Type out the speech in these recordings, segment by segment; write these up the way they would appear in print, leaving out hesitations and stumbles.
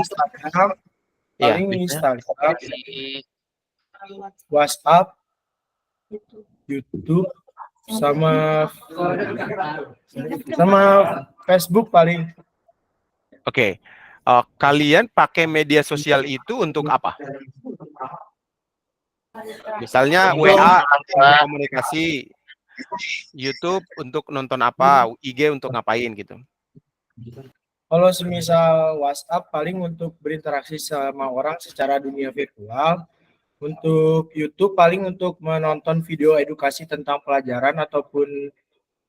Instagram, Iya. paling Instagram, WhatsApp, YouTube, sama Facebook paling. Oke. Kalian pakai media sosial itu untuk apa? Misalnya WA untuk komunikasi, YouTube untuk nonton apa, IG untuk ngapain gitu. Kalau semisal WhatsApp paling untuk berinteraksi sama orang secara dunia virtual. Untuk YouTube paling untuk menonton video edukasi tentang pelajaran ataupun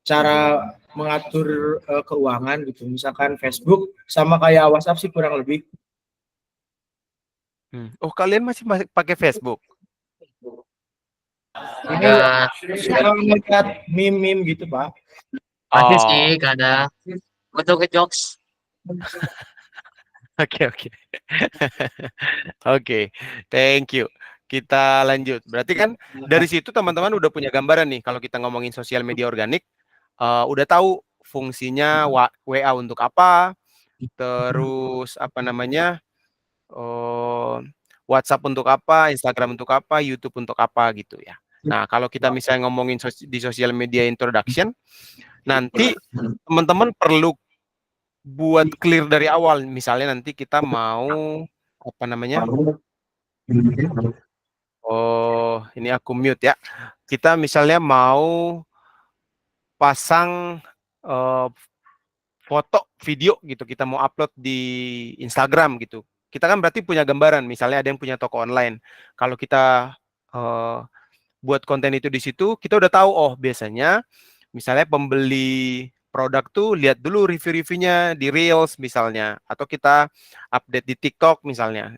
cara mengatur keuangan gitu. Misalkan Facebook sama kayak WhatsApp sih kurang lebih. Oh, kalian masih pakai Facebook? Ini suka melihat meme-meme gitu, Pak. Masih sih kadang untuk ke jokes. Oke. Oke, thank you. Kita lanjut. Berarti kan dari situ teman-teman udah punya gambaran nih. Kalau kita ngomongin sosial media organik, udah tahu fungsinya WA untuk apa, terus apa namanya, WhatsApp untuk apa, Instagram untuk apa, YouTube untuk apa gitu ya. Nah, kalau kita misalnya ngomongin di sosial media introduction, nanti teman-teman perlu buat clear dari awal. Misalnya nanti kita mau apa namanya? Oh, ini aku mute ya. Kita misalnya mau pasang foto, video gitu. Kita mau upload di Instagram gitu. Kita kan berarti punya gambaran. Misalnya ada yang punya toko online. Kalau kita buat konten itu di situ, kita udah tahu. Oh, biasanya misalnya pembeli produk tuh lihat dulu review-reviewnya di Reels misalnya, atau kita update di TikTok misalnya.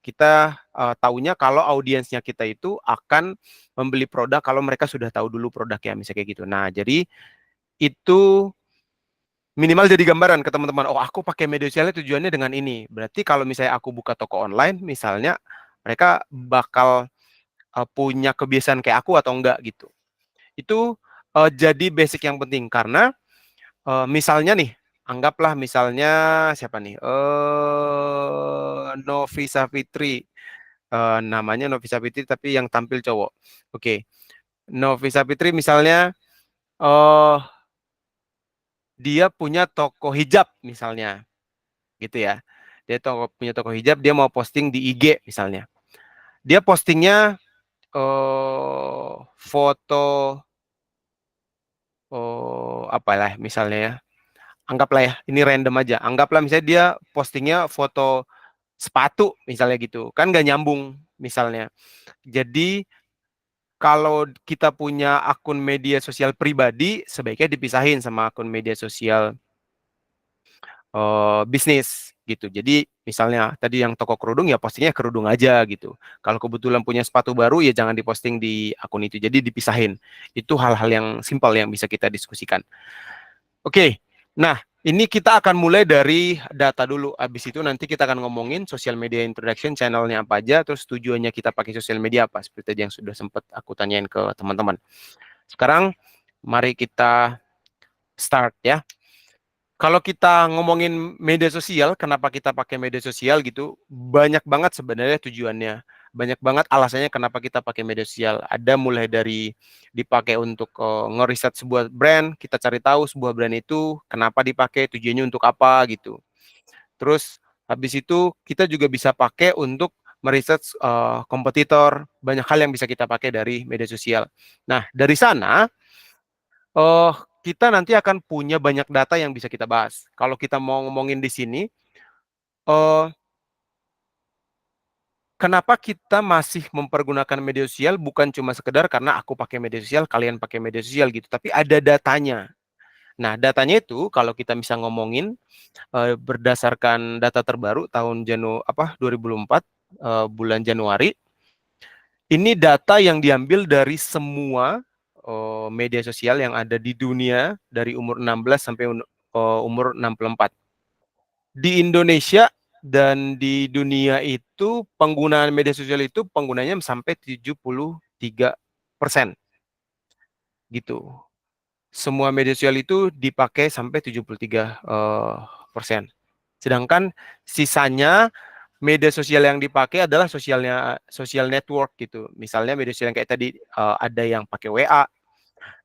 Kita tahunya kalau audiensnya kita itu akan membeli produk kalau mereka sudah tahu dulu produknya, misalnya kayak gitu. Nah, jadi itu minimal jadi gambaran ke teman-teman. Oh, aku pakai media sosialnya tujuannya dengan ini. Berarti kalau misalnya aku buka toko online, misalnya mereka bakal punya kebiasaan kayak aku atau enggak gitu. Itu jadi basic yang penting karena misalnya nih, anggaplah misalnya siapa nih? Novi Savitri. Namanya Novi Savitri tapi yang tampil cowok. Oke. Novi Savitri misalnya dia punya toko hijab misalnya. Gitu ya. Dia punya toko hijab, dia mau posting di IG misalnya. Dia postingnya foto apalah misalnya ya. Anggaplah ya, ini random aja. Anggaplah misalnya dia postingnya foto sepatu misalnya gitu. Kan nggak nyambung misalnya. Jadi kalau kita punya akun media sosial pribadi, sebaiknya dipisahin sama akun media sosial bisnis gitu. Jadi misalnya tadi yang toko kerudung ya postingnya kerudung aja gitu. Kalau kebetulan punya sepatu baru ya jangan diposting di akun itu. Jadi dipisahin. Itu hal-hal yang simpel yang bisa kita diskusikan. Oke. Nah, ini kita akan mulai dari data dulu. Habis itu nanti kita akan ngomongin social media introduction, channelnya apa aja, terus tujuannya kita pakai sosial media apa. Seperti tadi yang sudah sempat aku tanyain ke teman-teman. Sekarang mari kita start ya. Kalau kita ngomongin media sosial, kenapa kita pakai media sosial gitu? Banyak banget sebenarnya tujuannya. Banyak banget alasannya kenapa kita pakai media sosial. Ada mulai dari dipakai untuk ngeriset sebuah brand, kita cari tahu sebuah brand itu kenapa dipakai, tujuannya untuk apa gitu. Terus habis itu kita juga bisa pakai untuk meriset kompetitor, banyak hal yang bisa kita pakai dari media sosial. Nah, dari sana kita nanti akan punya banyak data yang bisa kita bahas. Kalau kita mau ngomongin di sini, kenapa kita masih mempergunakan media sosial bukan cuma sekedar karena aku pakai media sosial, kalian pakai media sosial gitu, tapi ada datanya. Nah, datanya itu kalau kita bisa ngomongin berdasarkan data terbaru tahun 2004 bulan Januari, ini data yang diambil dari semua media sosial yang ada di dunia dari umur 16 sampai umur 64. Di Indonesia dan di dunia itu penggunaan media sosial itu penggunanya sampai 73% gitu. Semua media sosial itu dipakai sampai 73%. Sedangkan sisanya media sosial yang dipakai adalah social network gitu. Misalnya media sosial yang kayak tadi ada yang pakai WA,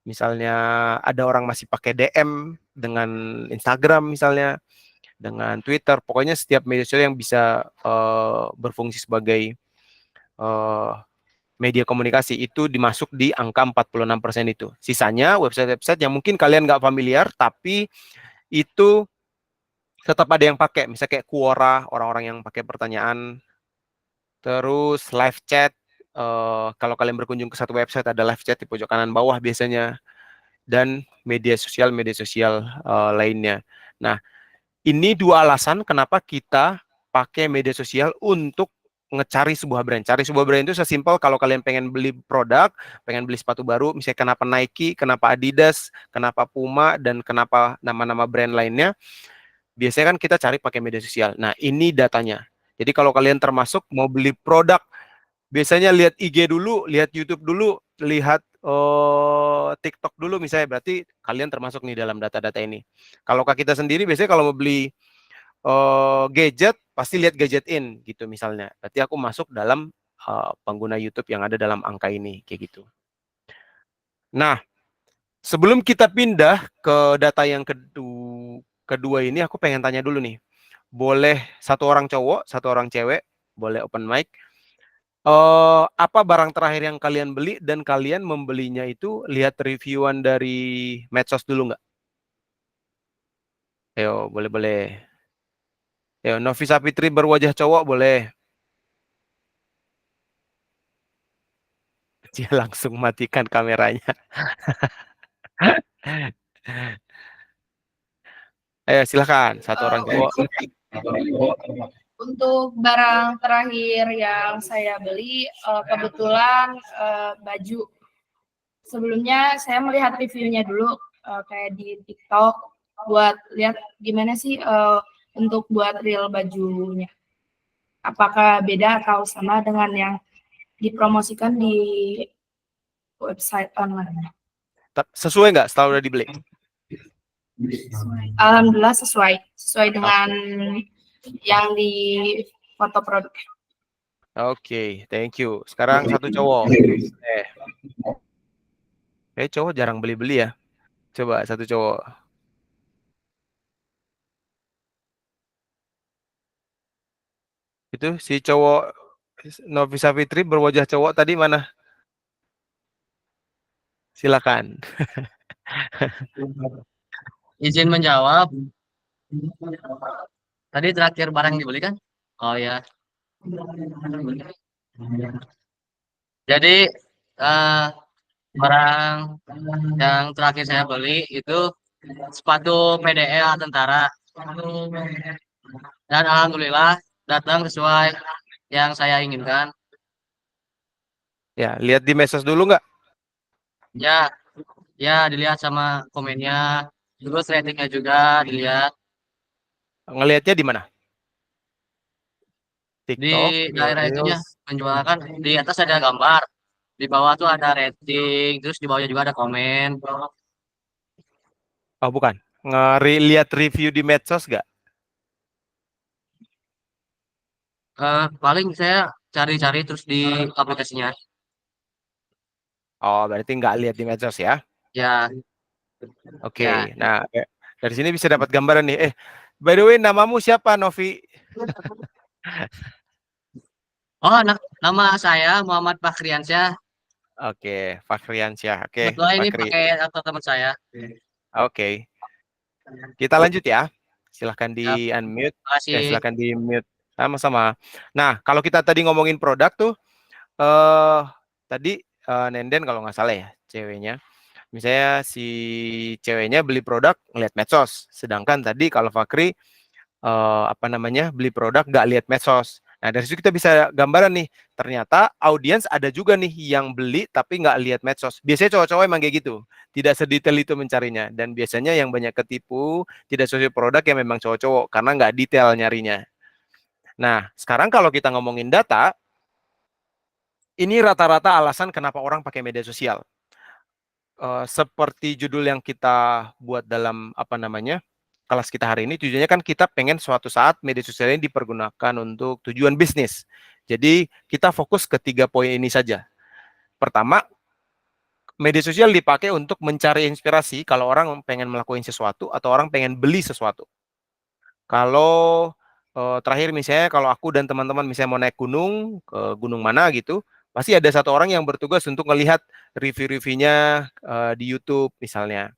misalnya ada orang masih pakai DM dengan Instagram misalnya, dengan Twitter. Pokoknya setiap media sosial yang bisa berfungsi sebagai media komunikasi itu dimasuk di angka 46% itu. Sisanya website-website yang mungkin kalian nggak familiar, tapi itu tetap ada yang pakai. Misalnya kayak Quora, orang-orang yang pakai pertanyaan. Terus live chat, kalau kalian berkunjung ke satu website ada live chat di pojok kanan bawah biasanya. Dan media sosial lainnya. Nah, ini dua alasan kenapa kita pakai media sosial untuk ngecari sebuah brand. Cari sebuah brand itu sesimpel kalau kalian pengen beli produk, pengen beli sepatu baru, misalnya kenapa Nike, kenapa Adidas, kenapa Puma, dan kenapa nama-nama brand lainnya, biasanya kan kita cari pakai media sosial. Nah, ini datanya. Jadi kalau kalian termasuk mau beli produk, biasanya lihat IG dulu, lihat YouTube dulu, lihat TikTok dulu misalnya, berarti kalian termasuk nih dalam data-data ini. Kalau kita sendiri biasanya kalau mau beli gadget pasti lihat gadget in gitu misalnya. Berarti aku masuk dalam pengguna YouTube yang ada dalam angka ini kayak gitu. Nah, sebelum kita pindah ke data yang kedua ini, aku pengen tanya dulu nih. Boleh satu orang cowok, satu orang cewek, boleh open mic. Apa barang terakhir yang kalian beli dan kalian membelinya itu lihat reviewan dari medsos dulu nggak? Ayo, boleh-boleh. Ayo, Novisa Fitri berwajah cowok boleh. Dia langsung matikan kameranya. Ayo, silakan. Satu orang cowok. Untuk barang terakhir yang saya beli, kebetulan baju. Sebelumnya saya melihat reviewnya dulu, kayak di TikTok, buat lihat gimana sih untuk buat real bajunya. Apakah beda atau sama dengan yang dipromosikan di website online. Sesuai nggak setelah udah dibeli? Alhamdulillah sesuai dengan yang di foto produk. Oke, thank you. Sekarang satu cowok. Cowok jarang beli-beli ya. Coba satu cowok. Itu si cowok Novisa Fitri berwajah cowok tadi mana? Silakan. Izin menjawab. Tadi terakhir barang dibeli kan? Oh ya. Jadi barang yang terakhir saya beli itu sepatu PDL tentara. Dan alhamdulillah datang sesuai yang saya inginkan. Ya, lihat di medsos dulu nggak? Ya, ya dilihat sama komennya, terus ratingnya juga dilihat. Ngelihatnya di mana? Di TikTok, daerah itunya Reels. menjualkan di atas ada gambar, di bawah tuh ada rating, terus di bawahnya juga ada komen. Oh, bukan. Lihat review di medsos nggak? Paling saya cari-cari terus di aplikasinya. Oh, berarti nggak lihat di medsos ya? Ya, Oke. ya. Nah, dari sini bisa dapat gambaran nih. By the way, namamu siapa, Novi? Oh, nama saya Muhammad Fakriansyah. Oke, Fakriansyah. Oke, Kebetulan ini Fakri. pakai aktor teman saya. Oke. Kita lanjut ya. Silahkan Ya, di unmute. makasih. Silahkan di mute. Sama-sama. Nah, kalau kita tadi ngomongin produk tuh, tadi Nenden kalau nggak salah ya, ceweknya. Misalnya si ceweknya beli produk ngeliat medsos. Sedangkan tadi kalau Fakri beli produk nggak lihat medsos. Nah, dari situ kita bisa gambaran nih, ternyata audiens ada juga nih yang beli tapi nggak lihat medsos. Biasanya cowok-cowok emang kayak gitu, tidak sedetail itu mencarinya. Dan biasanya yang banyak ketipu, tidak sesuai produk yang memang cowok-cowok, karena nggak detail nyarinya. Nah, sekarang kalau kita ngomongin data, ini rata-rata alasan kenapa orang pakai media sosial. Seperti judul yang kita buat dalam kelas kita hari ini tujuannya kan kita pengen suatu saat media sosial ini dipergunakan untuk tujuan bisnis. Jadi kita fokus ke 3 poin ini saja. Pertama, media sosial dipakai untuk mencari inspirasi kalau orang pengen melakukan sesuatu atau orang pengen beli sesuatu. Kalau terakhir misalnya kalau aku dan teman-teman misalnya mau naik gunung, ke gunung mana gitu, pasti ada satu orang yang bertugas untuk melihat review-reviewnya di YouTube misalnya.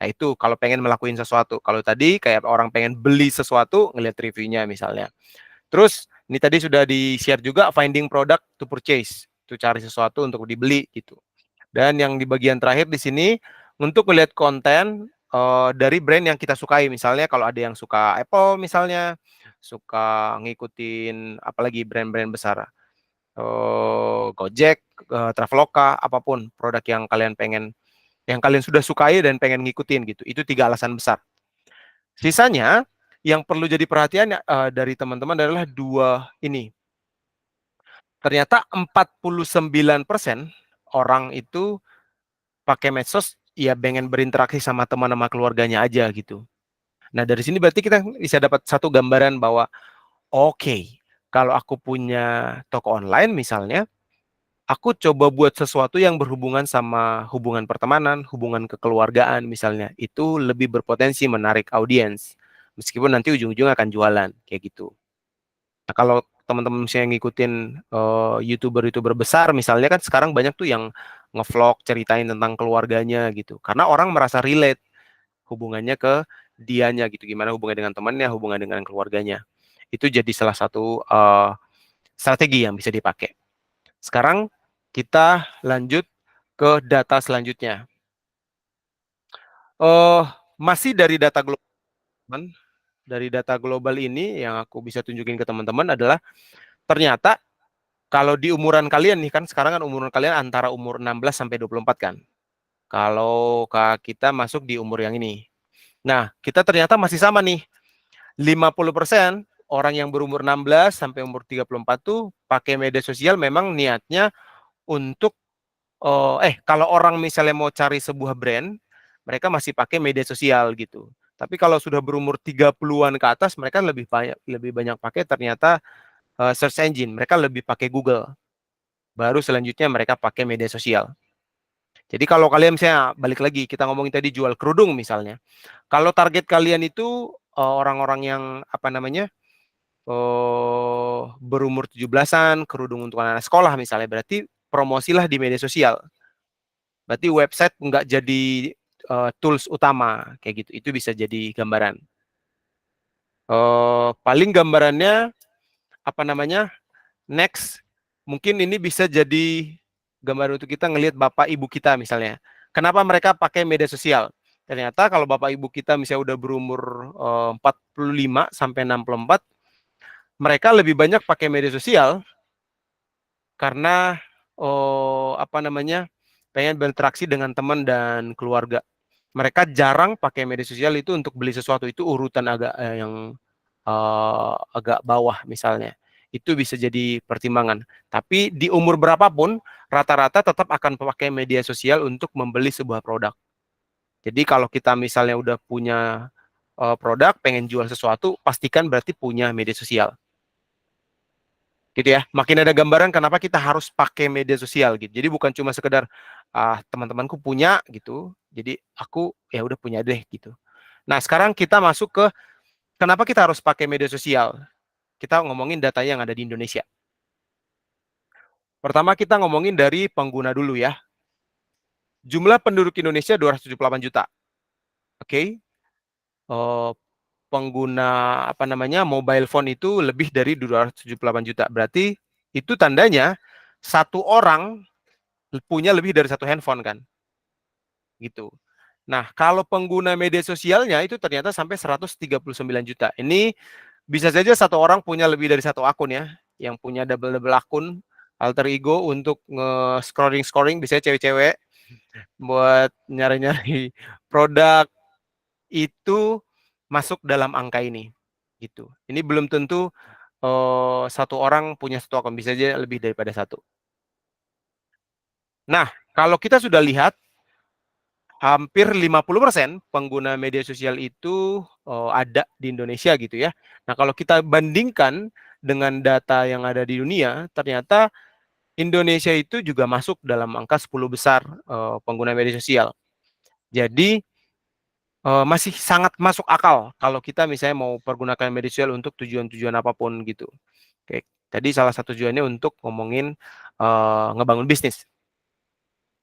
Nah itu kalau pengen melakukan sesuatu. Kalau tadi kayak orang pengen beli sesuatu, ngelihat reviewnya misalnya. Terus ini tadi sudah di-share juga finding product to purchase. Itu cari sesuatu untuk dibeli gitu. Dan yang di bagian terakhir di sini untuk melihat konten dari brand yang kita sukai. Misalnya kalau ada yang suka Apple misalnya, suka ngikutin apalagi brand-brand besar. Gojek, Traveloka, apapun produk yang kalian pengen, yang kalian sudah sukai dan pengen ngikutin gitu. Itu 3 alasan besar. Sisanya yang perlu jadi perhatian dari teman-teman adalah 2 ini. Ternyata 49% orang itu pakai medsos ya pengen berinteraksi sama teman sama keluarganya aja gitu. Nah, dari sini berarti kita bisa dapat satu gambaran bahwa oke, kalau aku punya toko online misalnya, aku coba buat sesuatu yang berhubungan sama hubungan pertemanan, hubungan kekeluargaan misalnya, itu lebih berpotensi menarik audiens. Meskipun nanti ujung-ujungnya akan jualan, kayak gitu. Nah, kalau teman-teman misalnya ngikutin YouTuber-YouTuber besar misalnya kan sekarang banyak tuh yang ngevlog ceritain tentang keluarganya gitu. Karena orang merasa relate hubungannya ke dianya gitu, gimana hubungannya dengan temannya, hubungan dengan keluarganya. Itu jadi salah satu strategi yang bisa dipakai. Sekarang kita lanjut ke data selanjutnya. Masih dari data global ini yang aku bisa tunjukin ke teman-teman adalah ternyata kalau di umuran kalian nih kan sekarang kan umuran kalian antara umur 16 sampai 24 kan. Kalau kita masuk di umur yang ini. Nah, kita ternyata masih sama nih. 50% orang yang berumur 16 sampai umur 34 tuh pakai media sosial memang niatnya untuk kalau orang misalnya mau cari sebuah brand, mereka masih pakai media sosial gitu. Tapi kalau sudah berumur 30-an ke atas, mereka lebih banyak pakai ternyata search engine. Mereka lebih pakai Google. Baru selanjutnya mereka pakai media sosial. Jadi kalau kalian misalnya balik lagi kita ngomongin tadi jual kerudung misalnya. Kalau target kalian itu orang-orang yang apa namanya? Berumur 17-an, kerudung untuk anak-anak sekolah misalnya, berarti promosilah di media sosial. Berarti website nggak jadi tools utama kayak gitu. Itu bisa jadi gambaran. Paling gambarannya apa namanya? Next, mungkin ini bisa jadi gambar untuk kita ngelihat bapak ibu kita misalnya. Kenapa mereka pakai media sosial? Ternyata kalau bapak ibu kita misalnya udah berumur 45 sampai 64, mereka lebih banyak pakai media sosial karena apa namanya? Pengen berinteraksi dengan teman dan keluarga. Mereka jarang pakai media sosial itu untuk beli sesuatu, itu urutan agak yang agak bawah misalnya. Itu bisa jadi pertimbangan. Tapi di umur berapapun, rata-rata tetap akan pakai media sosial untuk membeli sebuah produk. Jadi kalau kita misalnya udah punya produk, pengen jual sesuatu, pastikan berarti punya media sosial. Gitu ya. Makin ada gambaran kenapa kita harus pakai media sosial gitu. Jadi bukan cuma sekedar teman-temanku punya gitu. Jadi aku ya udah punya deh gitu. Nah, sekarang kita masuk ke kenapa kita harus pakai media sosial. Kita ngomongin data yang ada di Indonesia. Pertama kita ngomongin dari pengguna dulu ya. Jumlah penduduk Indonesia 278 juta. Oke. Pengguna apa namanya mobile phone itu lebih dari 278 juta. Berarti itu tandanya satu orang punya lebih dari satu handphone kan. Gitu. Nah, kalau pengguna media sosialnya itu ternyata sampai 139 juta. Ini bisa saja satu orang punya lebih dari satu akun ya, yang punya double-double akun alter ego untuk nge-scoring bisa cewek-cewek buat nyari-nyari produk itu masuk dalam angka ini. Gitu. Ini belum tentu satu orang punya satu akun, bisa aja lebih daripada satu. Nah, kalau kita sudah lihat hampir 50% pengguna media sosial itu ada di Indonesia gitu ya. Nah, kalau kita bandingkan dengan data yang ada di dunia, ternyata Indonesia itu juga masuk dalam angka 10 besar pengguna media sosial. Jadi masih sangat masuk akal kalau kita misalnya mau pergunakan media sosial untuk tujuan-tujuan apapun gitu. Oke, tadi salah satu tujuannya untuk ngomongin ngebangun bisnis.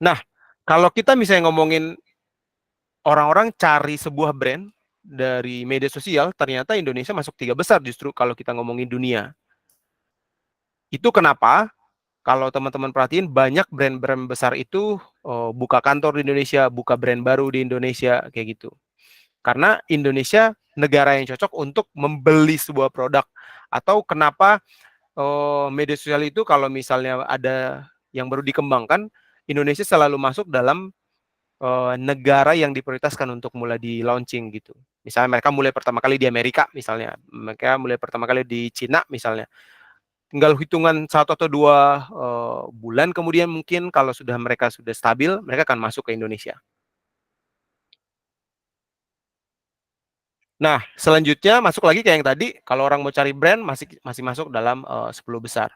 Nah, kalau kita misalnya ngomongin orang-orang cari sebuah brand dari media sosial, ternyata Indonesia masuk 3 besar justru kalau kita ngomongin dunia. Itu kenapa? Kalau teman-teman perhatiin, banyak brand-brand besar itu buka kantor di Indonesia, buka brand baru di Indonesia, kayak gitu. Karena Indonesia negara yang cocok untuk membeli sebuah produk. Atau kenapa media sosial itu kalau misalnya ada yang baru dikembangkan, Indonesia selalu masuk dalam negara yang diprioritaskan untuk mulai di launching gitu. Misalnya mereka mulai pertama kali di Amerika misalnya, mereka mulai pertama kali di Cina misalnya. Tinggal hitungan 1 atau 2 bulan kemudian mungkin kalau mereka sudah stabil, mereka akan masuk ke Indonesia. Nah, selanjutnya masuk lagi kayak yang tadi, kalau orang mau cari brand masih masuk dalam 10 besar.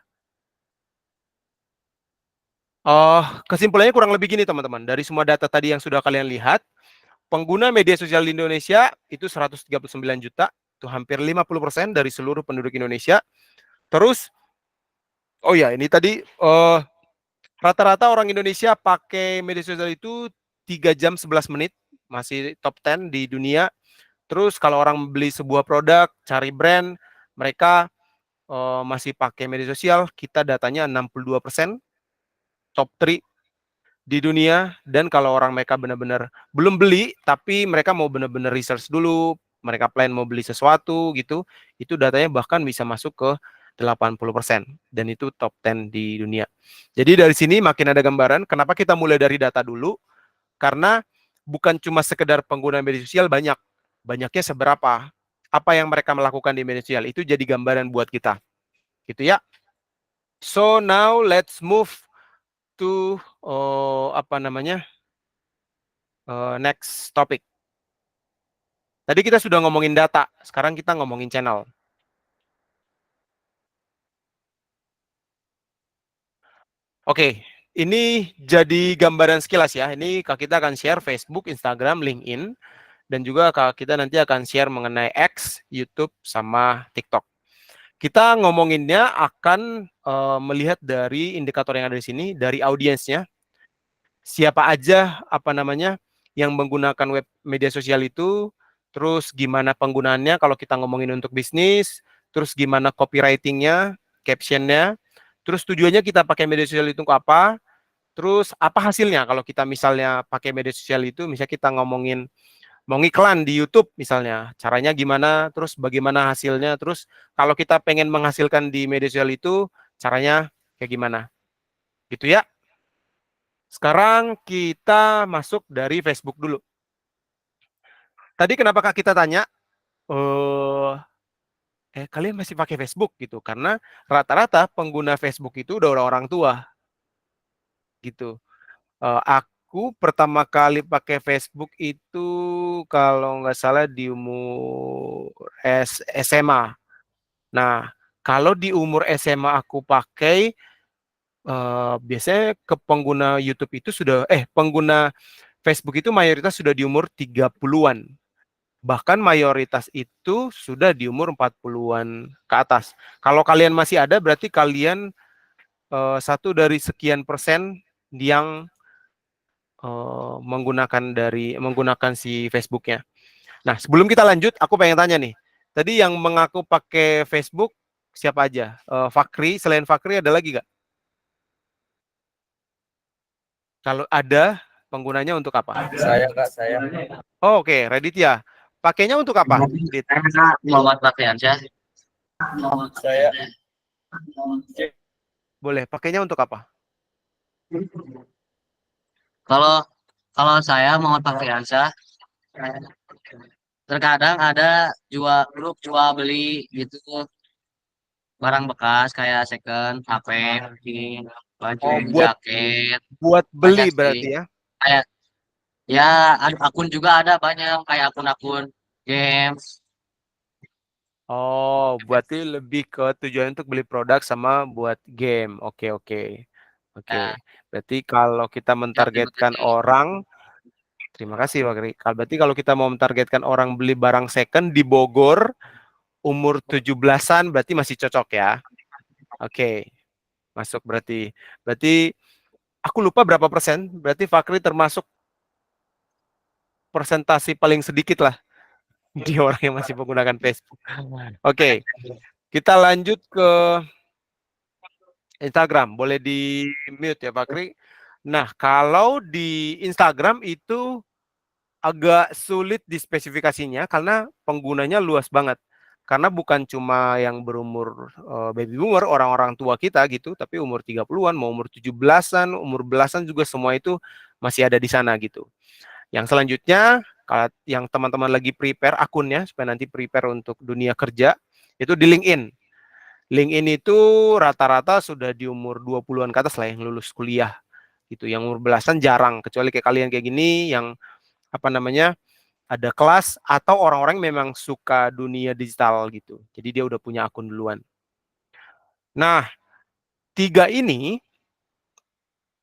Kesimpulannya kurang lebih gini teman-teman, dari semua data tadi yang sudah kalian lihat, pengguna media sosial di Indonesia itu 139 juta, itu hampir 50% dari seluruh penduduk Indonesia. Terus, oh ya ini tadi rata-rata orang Indonesia pakai media sosial itu 3 jam 11 menit, masih top 10 di dunia. Terus kalau orang beli sebuah produk, cari brand, mereka masih pakai media sosial, kita datanya 62%, top 3 di dunia. Dan kalau orang mereka benar-benar belum beli, tapi mereka mau benar-benar research dulu, mereka plan mau beli sesuatu gitu, itu datanya bahkan bisa masuk ke 80%, dan itu top 10 di dunia. Jadi dari sini makin ada gambaran kenapa kita mulai dari data dulu, karena bukan cuma sekedar pengguna media sosial banyak, banyaknya seberapa, apa yang mereka melakukan di media sosial, itu jadi gambaran buat kita, gitu ya. So now let's move to next topic. Tadi kita sudah ngomongin data, sekarang kita ngomongin channel. Oke, ini jadi gambaran sekilas ya. Ini kita akan share Facebook, Instagram, LinkedIn, dan juga kita nanti akan share mengenai X, YouTube, sama TikTok. Kita ngomonginnya akan melihat dari indikator yang ada di sini, dari audiensnya. Siapa aja yang menggunakan web media sosial itu, terus gimana penggunaannya kalau kita ngomongin untuk bisnis, terus gimana copywriting-nya, caption-nya, terus tujuannya kita pakai media sosial itu untuk apa, terus apa hasilnya kalau kita misalnya pakai media sosial itu, misalnya kita ngomongin mau ngiklan di YouTube misalnya, caranya gimana, terus bagaimana hasilnya, terus kalau kita pengen menghasilkan di media sosial itu, caranya kayak gimana. Gitu ya. Sekarang kita masuk dari Facebook dulu. Tadi kenapa Kak kita tanya, kalian masih pakai Facebook gitu? Karena rata-rata pengguna Facebook itu udah orang-orang tua. Gitu. Aku pertama kali pakai Facebook itu kalau nggak salah di umur SMA. Nah, kalau di umur SMA aku pakai, biasanya ke pengguna YouTube itu pengguna Facebook itu mayoritas sudah di umur 30-an. Bahkan mayoritas itu sudah di umur 40-an ke atas. Kalau kalian masih ada, berarti kalian satu dari sekian persen yang menggunakan si Facebook-nya. Nah, sebelum kita lanjut, aku pengen tanya nih. Tadi yang mengaku pakai Facebook siapa aja? Fakri, selain Fakri ada lagi nggak? Kalau ada, penggunanya untuk apa? Saya Kak, saya. Oh, oke, Raditya. Pakainya untuk apa? Dit? Saya Muhammad Fakriansyah. Saya Boleh, pakainya untuk apa? Kalau kalau saya Muhammad Fakriansyah, terkadang ada grup jual beli gitu barang bekas kayak second, HP, mungkin baju, Oh, jaket, buat banyak beli sih. berarti ya? Kayak Ya, akun juga ada banyak kayak akun-akun games. Oh, berarti lebih ke tujuan untuk beli produk sama buat game. Oke, oke. Oke. Ya, Berarti kalau kita ya, terima mentargetkan kasih. orang, terima kasih Pak Kri. Berarti kalau kita mau mentargetkan orang beli barang second di Bogor, umur 17-an berarti masih cocok ya. Oke, masuk berarti. Berarti aku lupa berapa persen, berarti Fakri termasuk persentasi paling sedikit lah di orang yang masih menggunakan Facebook. Oke, kita lanjut ke Instagram. Boleh di mute ya Fakri. Nah, kalau di Instagram itu agak sulit dispesifikasinya karena penggunanya luas banget. Karena bukan cuma yang berumur baby boomer, orang-orang tua kita gitu, tapi umur 30-an, mau umur 17-an, umur belasan juga semua itu masih ada di sana gitu. Yang selanjutnya, kalau yang teman-teman lagi prepare akunnya supaya nanti prepare untuk dunia kerja, itu di LinkedIn. LinkedIn itu rata-rata sudah di umur 20-an ke atas lah yang lulus kuliah gitu. Yang umur belasan jarang, kecuali kayak kalian kayak gini yang apa namanya ada kelas atau orang-orang memang suka dunia digital gitu. Jadi dia udah punya akun duluan. Nah, tiga ini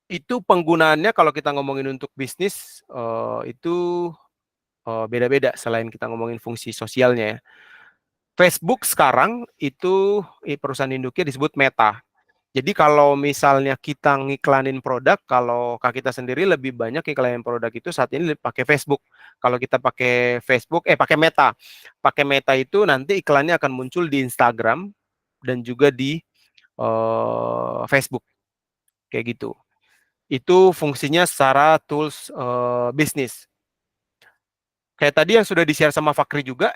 itu penggunaannya kalau kita ngomongin untuk bisnis itu beda-beda selain kita ngomongin fungsi sosialnya ya. Facebook sekarang itu perusahaan induknya disebut Meta. Jadi kalau misalnya kita ngiklanin produk, kalau Kak kita sendiri lebih banyak ngiklanin produk itu saat ini pakai Facebook. Kalau kita pakai Facebook, pakai Meta. Pakai Meta itu nanti iklannya akan muncul di Instagram dan juga di Facebook. Kayak gitu. Itu fungsinya secara tools bisnis. Kayak tadi yang sudah di-share sama Fakri juga,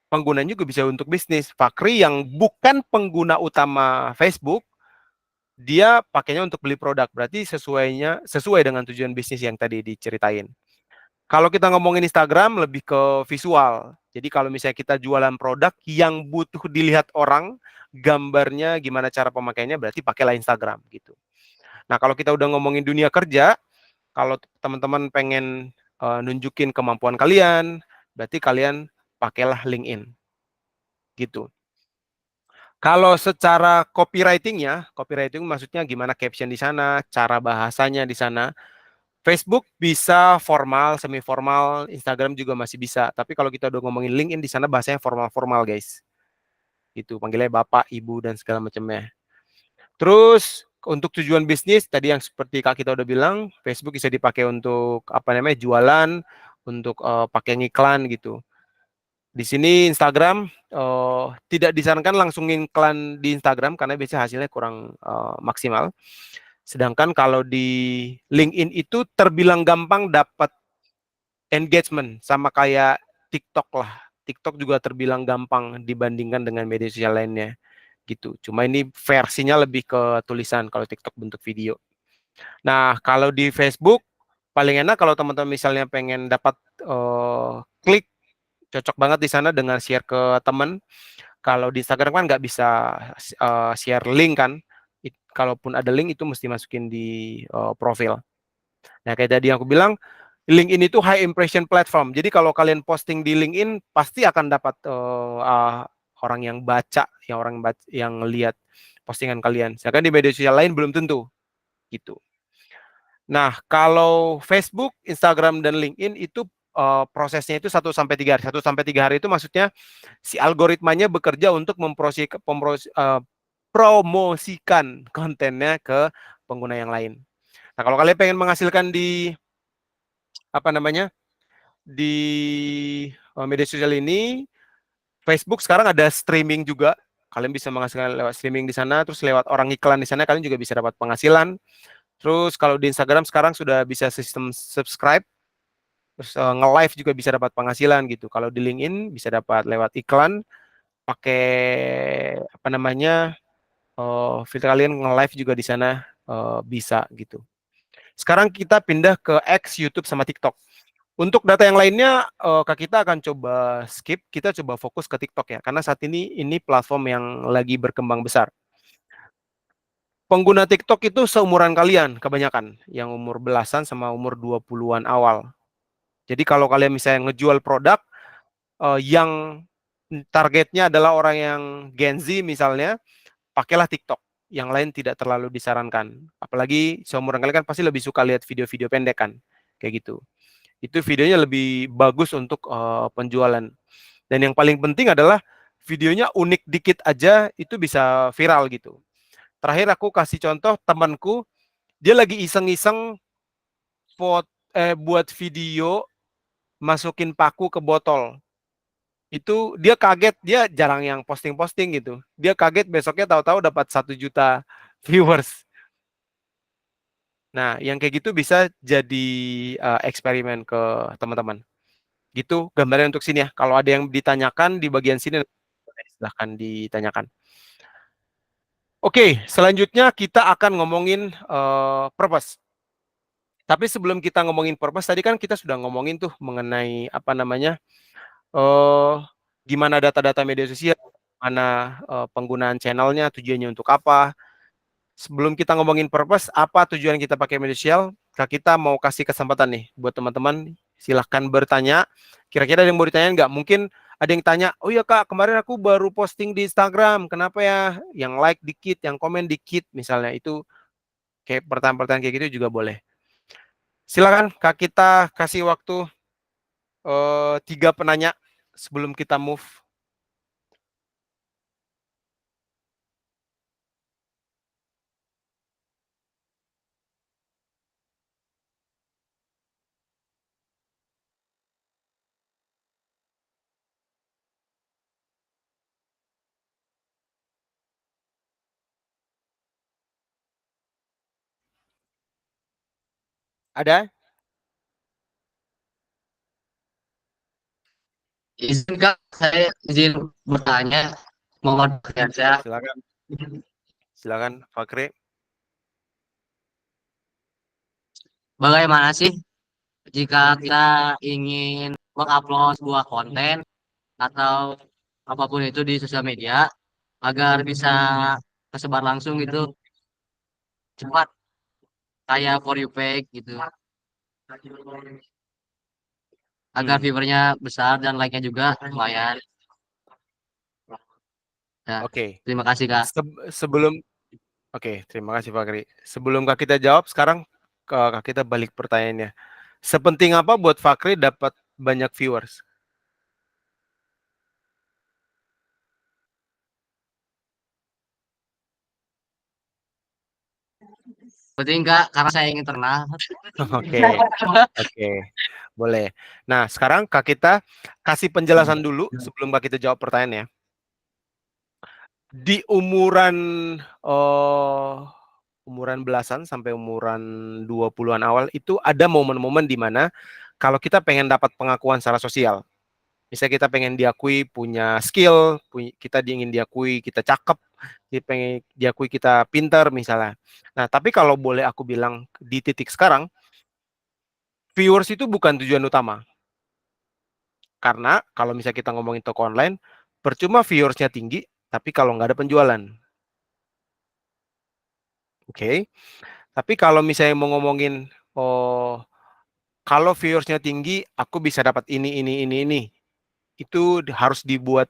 penggunanya juga bisa untuk bisnis. Fakri yang bukan pengguna utama Facebook, dia pakainya untuk beli produk. Berarti sesuai dengan tujuan bisnis yang tadi diceritain. Kalau kita ngomongin Instagram lebih ke visual. Jadi kalau misalnya kita jualan produk yang butuh dilihat orang, gambarnya gimana cara pemakaiannya, berarti pakailah Instagram gitu. Nah, kalau kita udah ngomongin dunia kerja, kalau teman-teman pengen nunjukin kemampuan kalian, berarti kalian pakailah LinkedIn gitu. Kalau secara copywriting maksudnya gimana caption di sana, cara bahasanya di sana. Facebook bisa formal, semi formal, Instagram juga masih bisa. Tapi kalau kita udah ngomongin LinkedIn di sana bahasanya formal-formal, guys. Gitu, panggilnya Bapak, Ibu dan segala macamnya. Terus untuk tujuan bisnis tadi yang seperti Kak kita udah bilang, Facebook bisa dipakai untuk apa namanya? Jualan, untuk pakai iklan gitu. Di sini Instagram tidak disarankan langsung iklan di Instagram karena biasanya hasilnya kurang maksimal. Sedangkan kalau di LinkedIn itu terbilang gampang dapat engagement sama kayak TikTok lah. TikTok juga terbilang gampang dibandingkan dengan media sosial lainnya gitu. Cuma ini versinya lebih ke tulisan kalau TikTok bentuk video. Nah, kalau di Facebook paling enak kalau teman-teman misalnya pengen dapat klik, cocok banget di sana dengan share ke teman. Kalau di Instagram kan nggak bisa share link kan. Kalaupun ada link itu mesti masukin di profil. Nah, kayak tadi yang aku bilang, LinkedIn itu high impression platform. Jadi kalau kalian posting di LinkedIn pasti akan dapat orang yang baca, yang lihat postingan kalian. Sedangkan di media sosial lain belum tentu gitu. Nah, kalau Facebook, Instagram dan LinkedIn itu prosesnya itu 1 sampai 3 hari. 1 sampai 3 hari itu maksudnya si algoritmanya bekerja untuk promosikan kontennya ke pengguna yang lain. Nah, kalau kalian pengen menghasilkan di apa namanya? Di media sosial ini, Facebook sekarang ada streaming juga. Kalian bisa menghasilkan lewat streaming di sana, terus lewat orang iklan di sana kalian juga bisa dapat penghasilan. Terus kalau di Instagram sekarang sudah bisa sistem subscribe, terus nge-live juga bisa dapat penghasilan gitu. Kalau di LinkedIn bisa dapat lewat iklan, pakai apa namanya? Filter kalian nge-live juga di sana bisa gitu. Sekarang kita pindah ke X, YouTube sama TikTok. Untuk data yang lainnya, Kak kita akan coba skip, kita coba fokus ke TikTok ya, karena saat ini platform yang lagi berkembang besar. Pengguna TikTok itu seumuran kalian kebanyakan, yang umur belasan sama umur 20-an awal. Jadi kalau kalian misalnya ngejual produk yang targetnya adalah orang yang Gen Z misalnya, pakailah TikTok. Yang lain tidak terlalu disarankan. Apalagi seumuran kalian kan pasti lebih suka lihat video-video pendek kan, kayak gitu. Itu videonya lebih bagus untuk penjualan. Dan yang paling penting adalah videonya unik dikit aja itu bisa viral gitu. Terakhir aku kasih contoh temanku, dia lagi iseng-iseng buat video masukin paku ke botol. Itu dia kaget, dia jarang yang posting-posting gitu. Dia kaget besoknya tahu-tahu dapat 1 juta viewers. Nah, yang kayak gitu bisa jadi eksperimen ke teman-teman. Gitu gambarnya untuk sini ya. Kalau ada yang ditanyakan di bagian sini, silahkan ditanyakan. Oke, selanjutnya kita akan ngomongin purpose. Tapi sebelum kita ngomongin purpose, tadi kan kita sudah ngomongin tuh mengenai apa namanya, gimana data-data media sosial, mana penggunaan channelnya, tujuannya untuk apa. Sebelum kita ngomongin purpose, apa tujuan kita pakai media sosial, kita mau kasih kesempatan nih buat teman-teman, silahkan bertanya. Kira-kira ada yang mau ditanya nggak? Mungkin ada yang tanya, oh iya Kak, kemarin aku baru posting di Instagram, kenapa ya? Yang like dikit, yang komen dikit, misalnya itu kayak pertanyaan-pertanyaan kayak gitu juga boleh. Silakan Kak, kita kasih waktu 3 penanya sebelum kita move. Ada? Izin Kak, saya izin bertanya. Mohon berkenan. Silakan. Silakan, Fakri. Bagaimana sih jika kita ingin mengupload sebuah konten atau apapun itu di sosial media agar bisa tersebar langsung gitu cepat kayak for you page gitu agar viewernya besar dan like-nya juga lumayan. Ya, Oke. terima kasih Kak. Sebelum Oke, terima kasih Fakri. Sebelum Kak kita jawab, sekarang Kak kita balik pertanyaannya. Sepenting apa buat Fakri dapat banyak viewers? Penting Kak karena saya ingin terkenal. Oke, oke, boleh. Nah, sekarang Kak kita kasih penjelasan dulu sebelum Kak kita jawab pertanyaannya. Di umuran belasan sampai umuran 20-an awal itu ada momen-momen di mana kalau kita pengen dapat pengakuan secara sosial. Misalnya kita pengen diakui punya skill, kita ingin diakui kita cakep, pengen diakui kita pintar misalnya. Nah, tapi kalau boleh aku bilang di titik sekarang, viewers itu bukan tujuan utama. Karena kalau misalnya kita ngomongin toko online, percuma viewersnya tinggi, tapi kalau nggak ada penjualan. Oke. Tapi kalau misalnya mau ngomongin, oh, kalau viewersnya tinggi, aku bisa dapat ini. Itu harus dibuat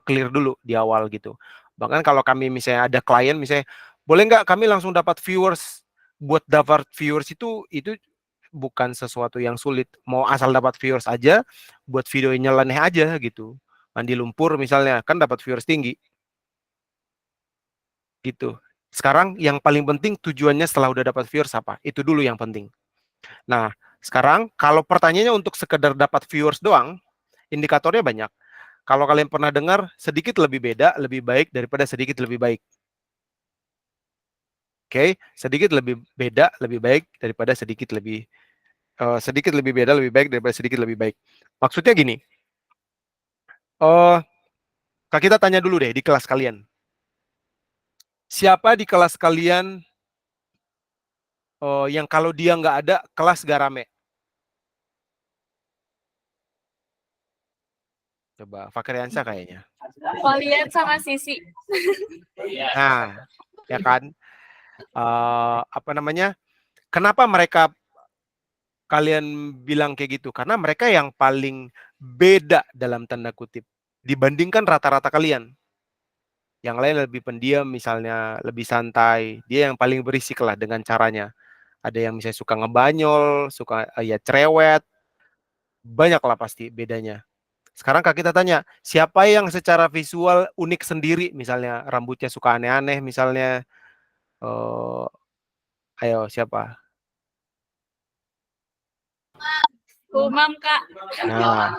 clear dulu di awal gitu. Bahkan kalau kami misalnya ada klien, misalnya, boleh nggak kami langsung dapat viewers? Buat dapat viewers itu bukan sesuatu yang sulit. Mau asal dapat viewers aja, buat videonya nyeleneh aja gitu. Mandi lumpur misalnya, kan dapat viewers tinggi. Gitu. Sekarang yang paling penting tujuannya setelah udah dapat viewers apa? Itu dulu yang penting. Nah, sekarang kalau pertanyaannya untuk sekedar dapat viewers doang, indikatornya banyak. Kalau kalian pernah dengar, sedikit lebih beda, lebih baik daripada sedikit lebih baik. Oke, sedikit lebih beda, lebih baik daripada sedikit lebih beda, lebih baik daripada sedikit lebih baik. Maksudnya gini, Kak kita tanya dulu deh di kelas kalian. Siapa di kelas kalian yang kalau dia nggak ada, kelas gak rame? Coba, Fakriansyah kayaknya. Kalian sama Sisi. Nah, ya kan? Apa namanya? Kenapa mereka kalian bilang kayak gitu? Karena mereka yang paling beda dalam tanda kutip dibandingkan rata-rata kalian. Yang lain lebih pendiam, misalnya lebih santai. Dia yang paling berisik lah dengan caranya. Ada yang misalnya suka ngebanyol, suka ya cerewet. Banyak lah pasti bedanya. Sekarang Kak kita tanya, siapa yang secara visual unik sendiri? Misalnya rambutnya suka aneh-aneh, misalnya. eh ayo siapa? Umam Kak. Nah,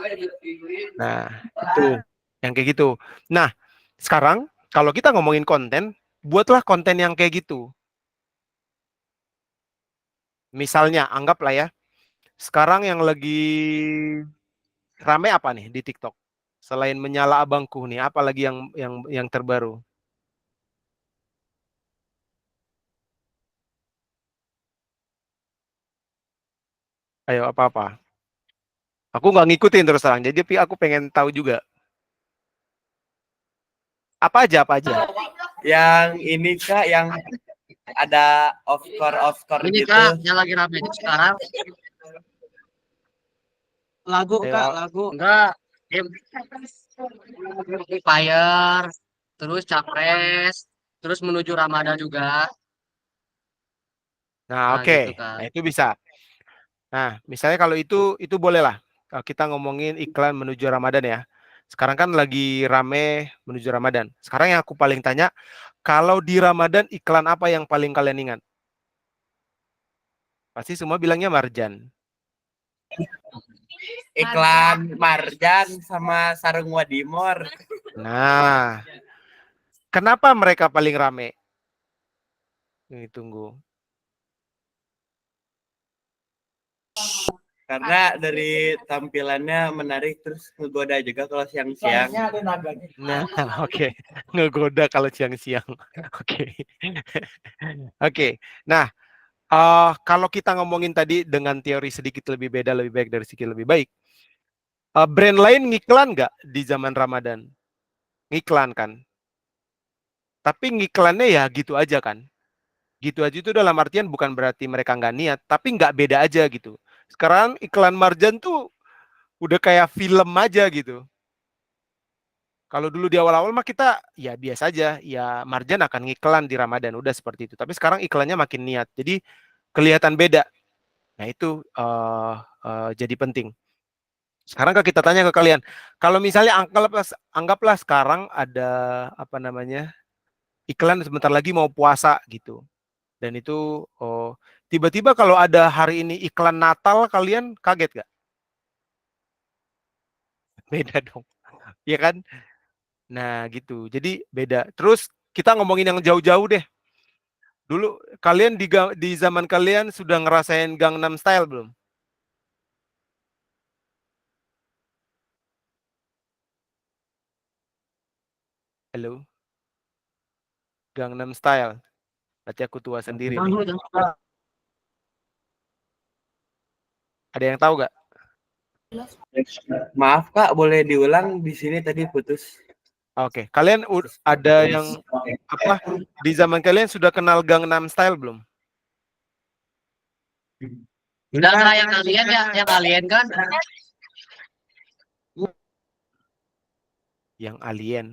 nah itu yang kayak gitu. Nah, sekarang kalau kita ngomongin konten, buatlah konten yang kayak gitu. Misalnya, anggaplah ya, sekarang yang lagi rame apa nih di TikTok? Selain menyala abangku nih, apa lagi yang terbaru? Ayo apa-apa. Aku nggak ngikutin terus terang, jadi aku pengen tahu juga. Apa aja? Yang ini Kak, yang ada off core Ini gitu. Kak, yang lagi rame itu sekarang lagu Ayo, Kak, lagu. Enggak, game Free Fire, terus Capres, terus menuju Ramadan juga. nah Nah, oke, gitu Kak. nah itu bisa. Nah, misalnya kalau itu boleh lah. Kita ngomongin iklan menuju Ramadan ya. Sekarang kan lagi rame menuju Ramadan. Sekarang yang aku paling tanya, kalau di Ramadan iklan apa yang paling kalian ingat? Pasti semua bilangnya Marjan. Iklan Marjan sama Sarung Wadimor. Nah, kenapa mereka paling rame? Ini tunggu. Karena dari tampilannya menarik terus ngegoda juga kalau siang-siang. Soalnya ada naganya. Nah, oke. Ngegoda kalau siang-siang. Oke. Oke. Nah, kalau kita ngomongin tadi dengan teori sedikit lebih beda, lebih baik dari sedikit lebih baik. Brand lain ngiklan nggak di zaman Ramadan? Ngiklan kan. Tapi ngiklannya ya gitu aja kan. Gitu aja itu dalam artian bukan berarti mereka nggak niat, tapi nggak beda aja gitu. Sekarang iklan Marjan tuh udah kayak film aja gitu. Kalau dulu di awal-awal mah kita ya biasa aja, ya Marjan akan ngiklan di Ramadan, udah seperti itu. Tapi sekarang iklannya makin niat, jadi kelihatan beda. Nah itu jadi penting. Sekarang kalau kita tanya ke kalian, kalau misalnya anggaplah sekarang ada apa namanya iklan sebentar lagi mau puasa gitu, dan itu tiba-tiba kalau ada hari ini iklan Natal, kalian kaget gak? Beda dong, ya kan? Nah gitu, jadi beda. Terus kita ngomongin yang jauh-jauh deh. Dulu kalian di zaman kalian sudah ngerasain Gangnam Style belum? Halo, Gangnam Style. Berarti aku tua sendiri nih. Ada yang tahu gak? Maaf Kak, boleh diulang di sini tadi putus. Oke, kalian ada yang apa di zaman kalian sudah kenal Gangnam Style belum? Udah Kak, yang kalian kan Yang Alien.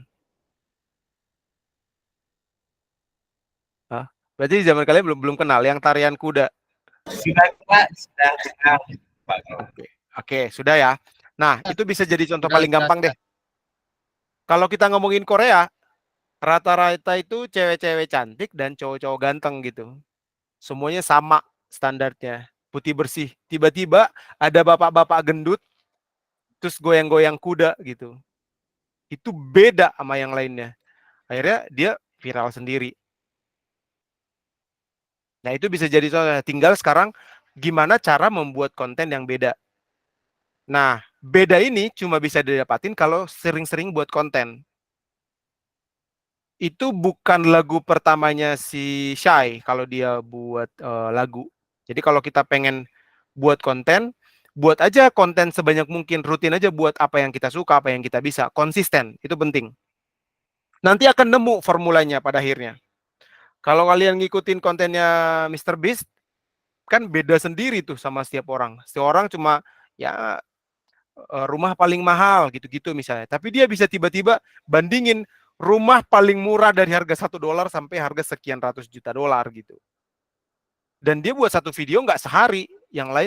Hah? Berarti di zaman kalian belum kenal yang tarian kuda. Sudah Kak, sudah kenal. Oke, oke, sudah ya. Nah, itu bisa jadi contoh udah, paling gampang deh. Kalau kita ngomongin Korea, rata-rata itu cewek-cewek cantik dan cowok-cowok ganteng gitu. Semuanya sama standarnya, putih bersih. Tiba-tiba ada bapak-bapak gendut, terus goyang-goyang kuda gitu. Itu beda sama yang lainnya. Akhirnya dia viral sendiri. Nah, itu bisa jadi contoh. Tinggal sekarang gimana cara membuat konten yang beda. Nah, beda ini cuma bisa didapatin kalau sering-sering buat konten. Itu bukan lagu pertamanya si Shy kalau dia buat lagu. Jadi kalau kita pengen buat konten, buat aja konten sebanyak mungkin, rutin aja buat apa yang kita suka, apa yang kita bisa, konsisten, itu penting. Nanti akan nemu formulanya pada akhirnya. Kalau kalian ngikutin kontennya Mr. Beast, kan beda sendiri tuh sama setiap orang. Setiap orang cuma ya rumah paling mahal gitu-gitu misalnya. Tapi dia bisa tiba-tiba bandingin rumah paling murah dari harga $1 sampai harga sekian ratus juta dolar gitu. Dan dia buat satu video nggak sehari,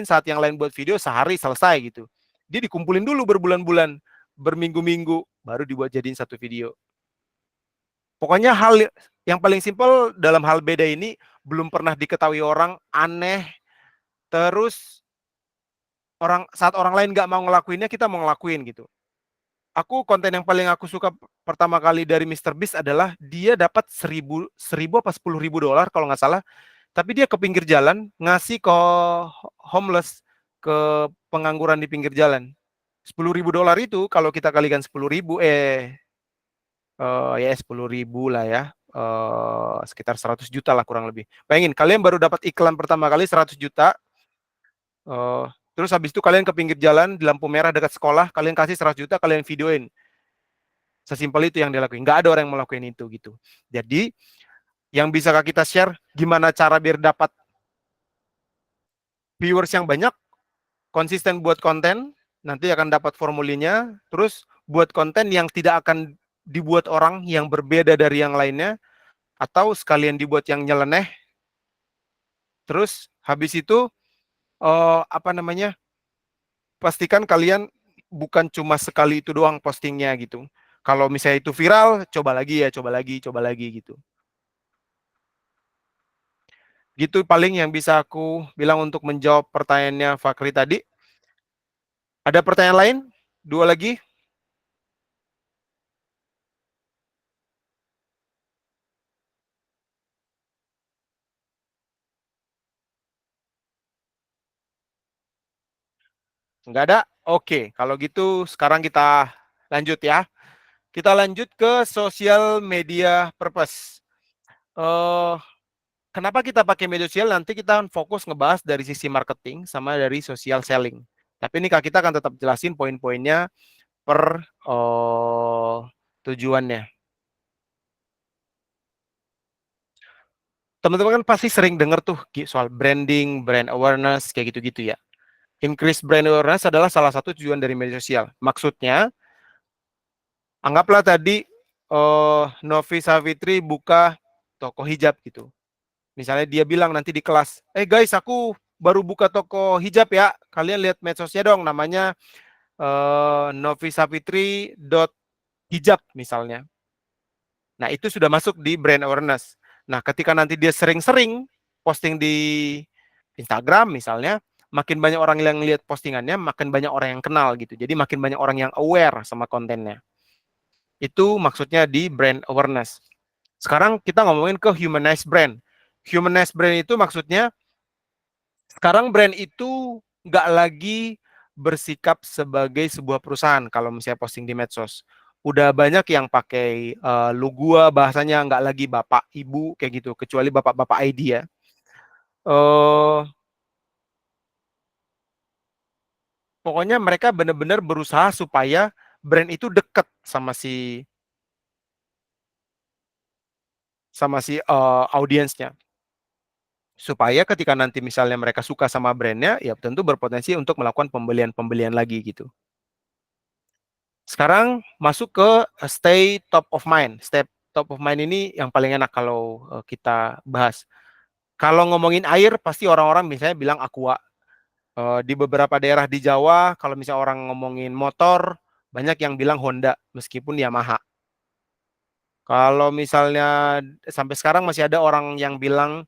saat yang lain buat video sehari selesai gitu. Dia dikumpulin dulu berbulan-bulan, berminggu-minggu, baru dibuat jadiin satu video. Pokoknya hal yang paling simpel dalam hal beda ini belum pernah diketahui orang, aneh, terus saat orang lain nggak mau ngelakuinnya, kita mau ngelakuin gitu. Konten yang paling aku suka pertama kali dari Mr. Beast adalah dia dapat 1000 apa 10.000 dolar kalau nggak salah, tapi dia ke pinggir jalan ngasih ke homeless, ke pengangguran di pinggir jalan. 10.000 dolar itu kalau kita kalikan 10.000 ya 10.000 lah ya, sekitar 100 juta lah kurang lebih. Bayangin kalian baru dapat iklan pertama kali 100 juta, terus habis itu kalian ke pinggir jalan di lampu merah dekat sekolah, kalian kasih 100 juta, kalian videoin. Sesimpel itu yang dilakuin. Nggak ada orang yang melakukan itu gitu. Jadi yang bisa kita share gimana cara biar dapat viewers yang banyak, konsisten buat konten, nanti akan dapat formulirnya, terus buat konten yang tidak akan dibuat orang yang berbeda dari yang lainnya, atau sekalian dibuat yang nyeleneh. Terus habis itu pastikan kalian bukan cuma sekali itu doang postingnya gitu. Kalau misalnya itu viral, coba lagi gitu. Gitu paling yang bisa aku bilang untuk menjawab pertanyaannya Fakri tadi. Ada pertanyaan lain? 2 lagi? Enggak ada? Oke, kalau gitu sekarang kita lanjut ya. Kita lanjut ke social media purpose. Kenapa kita pakai media sosial? Nanti kita fokus ngebahas dari sisi marketing sama dari social selling. Tapi ini Kak, kita akan tetap jelasin poin-poinnya per tujuannya. Teman-teman kan pasti sering dengar tuh soal branding, brand awareness, kayak gitu-gitu ya. Increase brand awareness adalah salah satu tujuan dari media sosial. Maksudnya, anggaplah tadi Novi Savitri buka toko hijab gitu. Misalnya dia bilang nanti di kelas, guys, aku baru buka toko hijab ya. Kalian lihat medsosnya dong, namanya novisavitri.hijab misalnya. Nah, itu sudah masuk di brand awareness. Nah, ketika nanti dia sering-sering posting di Instagram misalnya, makin banyak orang yang lihat postingannya, makin banyak orang yang kenal gitu. Jadi makin banyak orang yang aware sama kontennya. Itu maksudnya di brand awareness. Sekarang kita ngomongin ke humanized brand. Humanized brand itu maksudnya sekarang brand itu nggak lagi bersikap sebagai sebuah perusahaan kalau misalnya posting di medsos. Udah banyak yang pakai lu gua, bahasanya nggak lagi bapak ibu kayak gitu, kecuali bapak-bapak ID ya. Pokoknya mereka benar-benar berusaha supaya brand itu dekat sama si audiensnya. Supaya ketika nanti misalnya mereka suka sama brandnya, ya tentu berpotensi untuk melakukan pembelian-pembelian lagi gitu. Sekarang masuk ke stay top of mind. Stay top of mind ini yang paling enak kalau kita bahas. Kalau ngomongin air, pasti orang-orang misalnya bilang Aqua. Di beberapa daerah di Jawa, kalau misalnya orang ngomongin motor, banyak yang bilang Honda, meskipun Yamaha. Kalau misalnya sampai sekarang masih ada orang yang bilang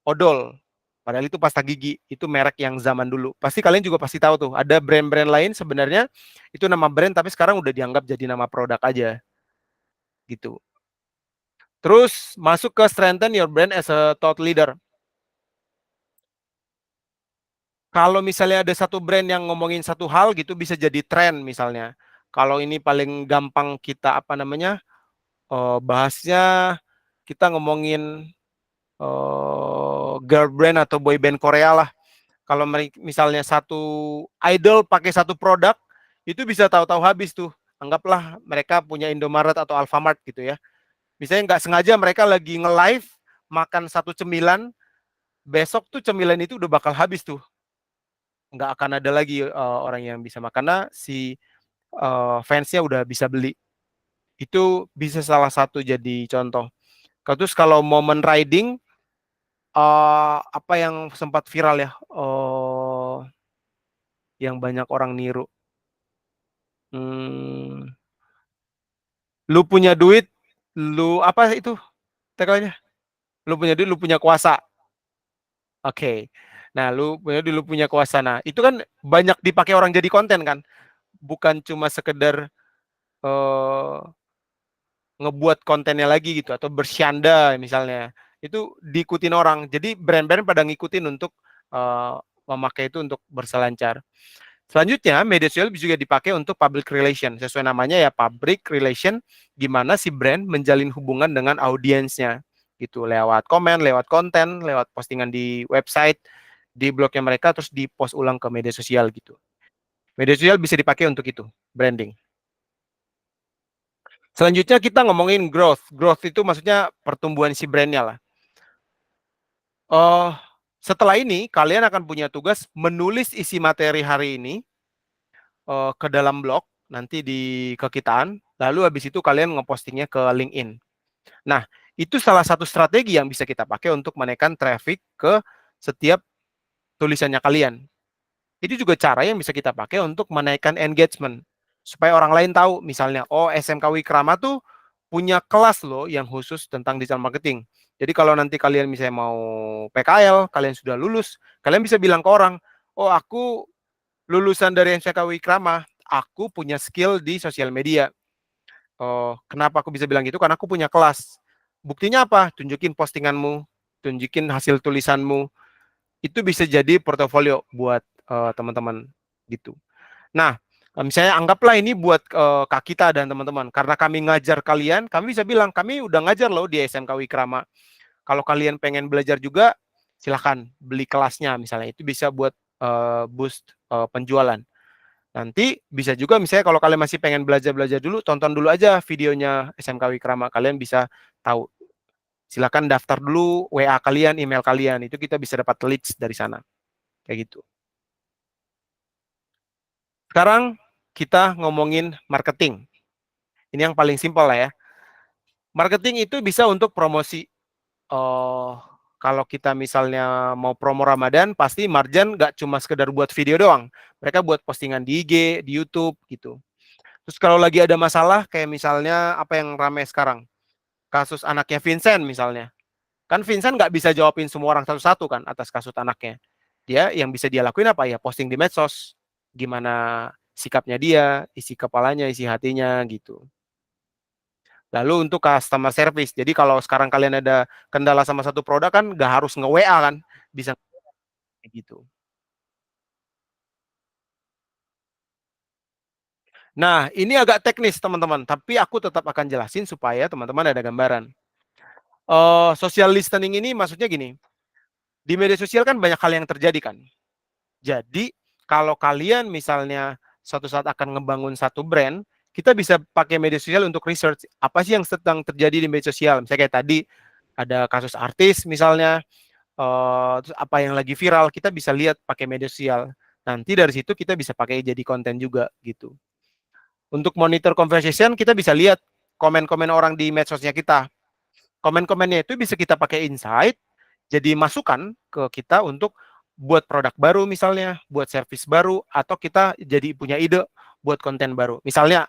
odol, padahal itu pasta gigi, itu merek yang zaman dulu. Pasti kalian juga pasti tahu tuh, ada brand-brand lain sebenarnya itu nama brand tapi sekarang udah dianggap jadi nama produk aja. Gitu. Terus masuk ke strengthen your brand as a thought leader. Kalau misalnya ada satu brand yang ngomongin satu hal gitu bisa jadi tren misalnya. Kalau ini paling gampang kita bahasnya, kita ngomongin girl brand atau boy band Korea lah. Kalau misalnya satu idol pakai satu produk, itu bisa tahu-tahu habis tuh. Anggaplah mereka punya Indomaret atau Alfamart gitu ya. Misalnya nggak sengaja mereka lagi nge-live makan satu cemilan besok tuh cemilan itu udah bakal habis tuh. Nggak akan ada lagi orang yang bisa makan karena si fansnya udah bisa beli. Itu bisa salah satu jadi contoh. Terus kalau momen riding, apa yang sempat viral ya, yang banyak orang niru. Lu punya duit, lu apa itu tagline-nya? Lu punya duit, lu punya kuasa. Oke. Nah, lu punya duit, lu punya kuasa. Nah, itu kan banyak dipakai orang jadi konten kan, bukan cuma sekedar eh, ngebuat kontennya lagi gitu atau bersyanda misalnya. Itu diikutin orang. Jadi brand-brand pada ngikutin untuk memakai itu untuk berselancar. Selanjutnya, media sosial juga dipakai untuk public relation. Sesuai namanya ya, public relation, gimana si brand menjalin hubungan dengan audiensnya. Gitu, lewat komen, lewat konten, lewat postingan di website, di blognya mereka, terus di-post ulang ke media sosial gitu. Media sosial bisa dipakai untuk itu, branding. Selanjutnya kita ngomongin growth. Growth itu maksudnya pertumbuhan si brandnya lah. Setelah ini, kalian akan punya tugas menulis isi materi hari ini ke dalam blog, nanti di kekitaan, lalu habis itu kalian ngepostingnya ke LinkedIn. Nah, itu salah satu strategi yang bisa kita pakai untuk menaikkan traffic ke setiap tulisannya kalian. Itu juga cara yang bisa kita pakai untuk menaikkan engagement. Supaya orang lain tahu, misalnya, oh SMK Wikrama tuh punya kelas loh yang khusus tentang digital marketing. Jadi kalau nanti kalian misalnya mau PKL, kalian sudah lulus, kalian bisa bilang ke orang, oh aku lulusan dari SMK Wikrama, aku punya skill di sosial media. Oh, kenapa aku bisa bilang gitu? Karena aku punya kelas. Buktinya apa? Tunjukin postinganmu, tunjukin hasil tulisanmu. Itu bisa jadi portofolio buat teman-teman gitu. Nah, misalnya anggaplah ini buat Kak Kita dan teman-teman. Karena kami ngajar kalian, kami bisa bilang, kami udah ngajar loh di SMK Wikrama. Kalau kalian pengen belajar juga, silahkan beli kelasnya misalnya. Itu bisa buat boost penjualan. Nanti bisa juga misalnya kalau kalian masih pengen belajar-belajar dulu, tonton dulu aja videonya SMK Wikrama. Kalian bisa tahu. Silakan daftar dulu WA kalian, email kalian. Itu kita bisa dapat leads dari sana. Kayak gitu. Sekarang kita ngomongin marketing. Ini yang paling simpel lah ya. Marketing itu bisa untuk promosi. Kalau kita misalnya mau promo Ramadan, pasti Marjan nggak cuma sekedar buat video doang. Mereka buat postingan di IG, di YouTube gitu. Terus kalau lagi ada masalah, kayak misalnya apa yang ramai sekarang, kasus anaknya Vincent misalnya. Kan Vincent nggak bisa jawabin semua orang satu-satu kan atas kasus anaknya. Dia yang bisa dia lakuin apa ya? Posting di medsos. Gimana sikapnya dia, isi kepalanya, isi hatinya gitu. Lalu untuk customer service. Jadi kalau sekarang kalian ada kendala sama satu produk kan nggak harus nge-WA kan. Bisa gitu. Nah, ini agak teknis teman-teman, tapi aku tetap akan jelasin supaya teman-teman ada gambaran. Social listening ini maksudnya gini, di media sosial kan banyak hal yang terjadi kan. Jadi, kalau kalian misalnya suatu saat akan ngebangun satu brand, kita bisa pakai media sosial untuk research apa sih yang sedang terjadi di media sosial. Misalnya kayak tadi ada kasus artis misalnya, terus apa yang lagi viral, kita bisa lihat pakai media sosial. Nanti dari situ kita bisa pakai jadi konten juga gitu. Untuk monitor conversation, kita bisa lihat komen-komen orang di medsosnya kita. Komen-komennya itu bisa kita pakai insight, jadi masukan ke kita untuk buat produk baru misalnya, buat service baru, atau kita jadi punya ide buat konten baru. Misalnya,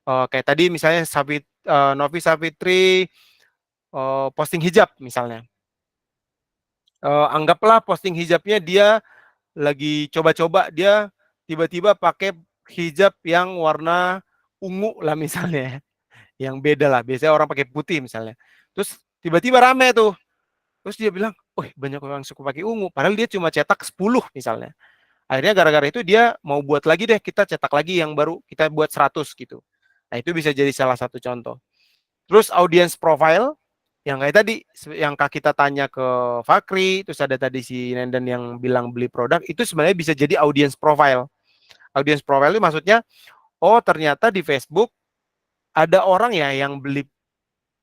kayak tadi misalnya Novi Savitri posting hijab misalnya. Anggaplah posting hijabnya dia lagi coba-coba, dia tiba-tiba pakai hijab yang warna ungu lah misalnya, yang beda lah. Biasanya orang pakai putih misalnya. Terus tiba-tiba rame tuh. Terus dia bilang, "Oh, banyak orang suka pakai ungu." Padahal dia cuma cetak 10 misalnya. Akhirnya gara-gara itu dia mau buat lagi deh, kita cetak lagi yang baru, kita buat 100 gitu. Nah, itu bisa jadi salah satu contoh. Terus audience profile, yang kayak tadi, yang Kak kita tanya ke Fakri, terus ada tadi si Nenden yang bilang beli produk, itu sebenarnya bisa jadi audience profile. Audience profile itu maksudnya, oh ternyata di Facebook ada orang ya yang beli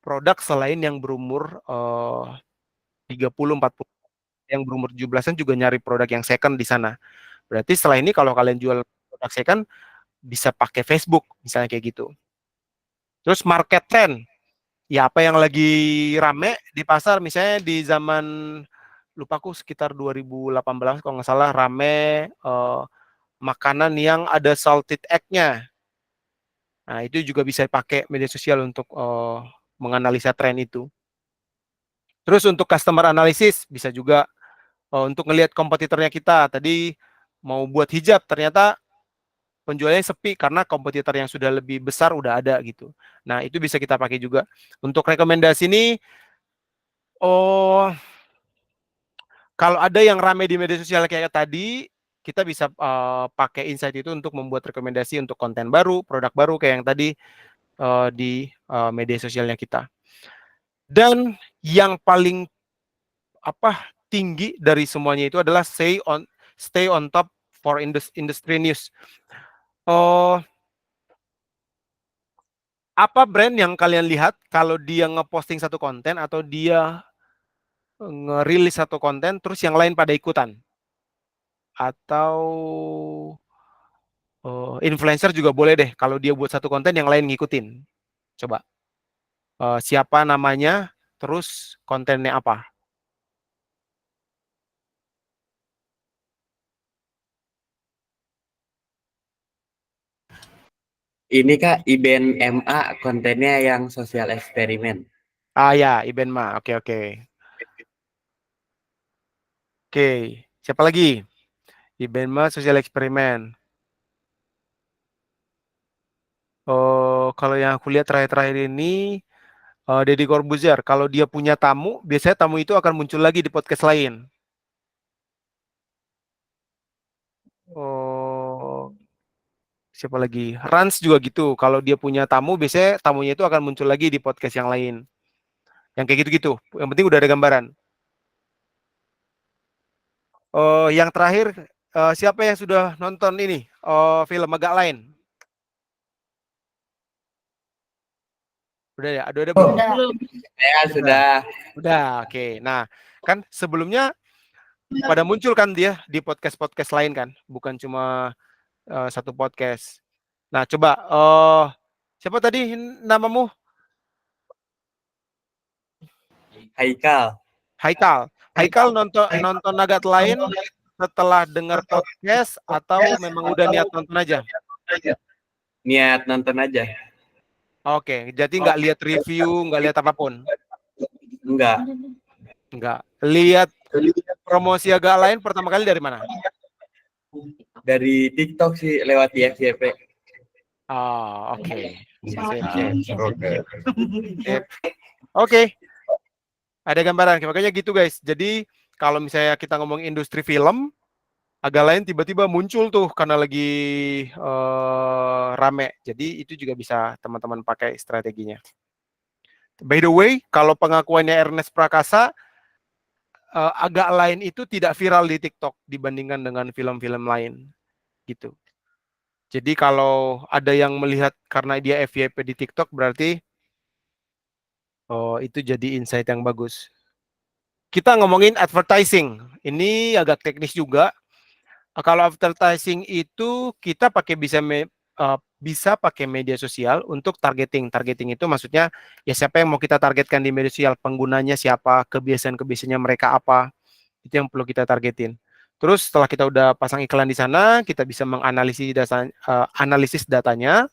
produk selain yang berumur 30-40 yang berumur 17-an juga nyari produk yang second di sana. Berarti setelah ini kalau kalian jual produk second bisa pakai Facebook misalnya kayak gitu. Terus market trend, ya apa yang lagi rame di pasar misalnya di zaman lupaku sekitar 2018 kalau nggak salah rame makanan yang ada salted egg-nya. Nah, itu juga bisa pakai media sosial untuk menganalisa tren itu. Terus untuk customer analysis bisa juga untuk ngelihat kompetitornya kita. Tadi mau buat hijab ternyata penjualnya sepi karena kompetitor yang sudah lebih besar udah ada gitu. Nah, itu bisa kita pakai juga. Untuk rekomendasi ini, oh, kalau ada yang rame di media sosial kayak tadi, kita bisa pakai insight itu untuk membuat rekomendasi untuk konten baru, produk baru kayak yang tadi di media sosialnya kita. Dan yang paling tinggi dari semuanya itu adalah stay on top for industry news. Apa brand yang kalian lihat kalau dia ngeposting satu konten atau dia ngerilis satu konten terus yang lain pada ikutan? Atau influencer juga boleh deh kalau dia buat satu konten yang lain ngikutin. Coba siapa namanya, terus kontennya apa? Ini Kak, Iben MA kontennya yang sosial eksperimen. Ah ya, Ibenma. Oke, oke. Oke, siapa lagi? Ibenma sosial eksperimen. Oh, kalau yang aku lihat terakhir-terakhir ini, Deddy Corbuzier, kalau dia punya tamu, biasanya tamu itu akan muncul lagi di podcast lain. Oh, siapa lagi? Rans juga gitu. Kalau dia punya tamu, biasanya tamunya itu akan muncul lagi di podcast yang lain. Yang kayak gitu-gitu. Yang penting udah ada gambaran. Oh, yang terakhir, siapa yang sudah nonton ini? Film agak lain? Udah ya? Ada belum? Ya sudah. Udah, oke. Nah, kan sebelumnya pada muncul kan dia di podcast-podcast lain kan, bukan cuma satu podcast. Nah, coba siapa tadi namamu? Haikal. Haikal. Haikal nonton nonton Nagat lain setelah dengar podcast atau memang udah niat nonton aja? Niat nonton aja. Oke, jadi nggak lihat review, nggak lihat apapun. Enggak. Nggak. Lihat promosi agak lain pertama kali dari mana? Dari TikTok sih lewat YFYP. Oh, oke. Sip, sip. Oke. Sip. Oke. Ada gambaran. Makanya gitu guys. Jadi kalau misalnya kita ngomong industri film, agak lain tiba-tiba muncul tuh karena lagi rame. Jadi itu juga bisa teman-teman pakai strateginya. By the way, kalau pengakuannya Ernest Prakasa, agak lain itu tidak viral di TikTok dibandingkan dengan film-film lain, gitu. Jadi kalau ada yang melihat karena dia FYP di TikTok, berarti itu jadi insight yang bagus. Kita ngomongin advertising. Ini agak teknis juga. Kalau advertising itu kita pakai bisa pakai media sosial untuk targeting. Targeting itu maksudnya ya siapa yang mau kita targetkan di media sosial, penggunanya siapa, kebiasaan-kebiasaannya mereka apa. Itu yang perlu kita targetin. Terus setelah kita udah pasang iklan di sana, kita bisa analisis datanya.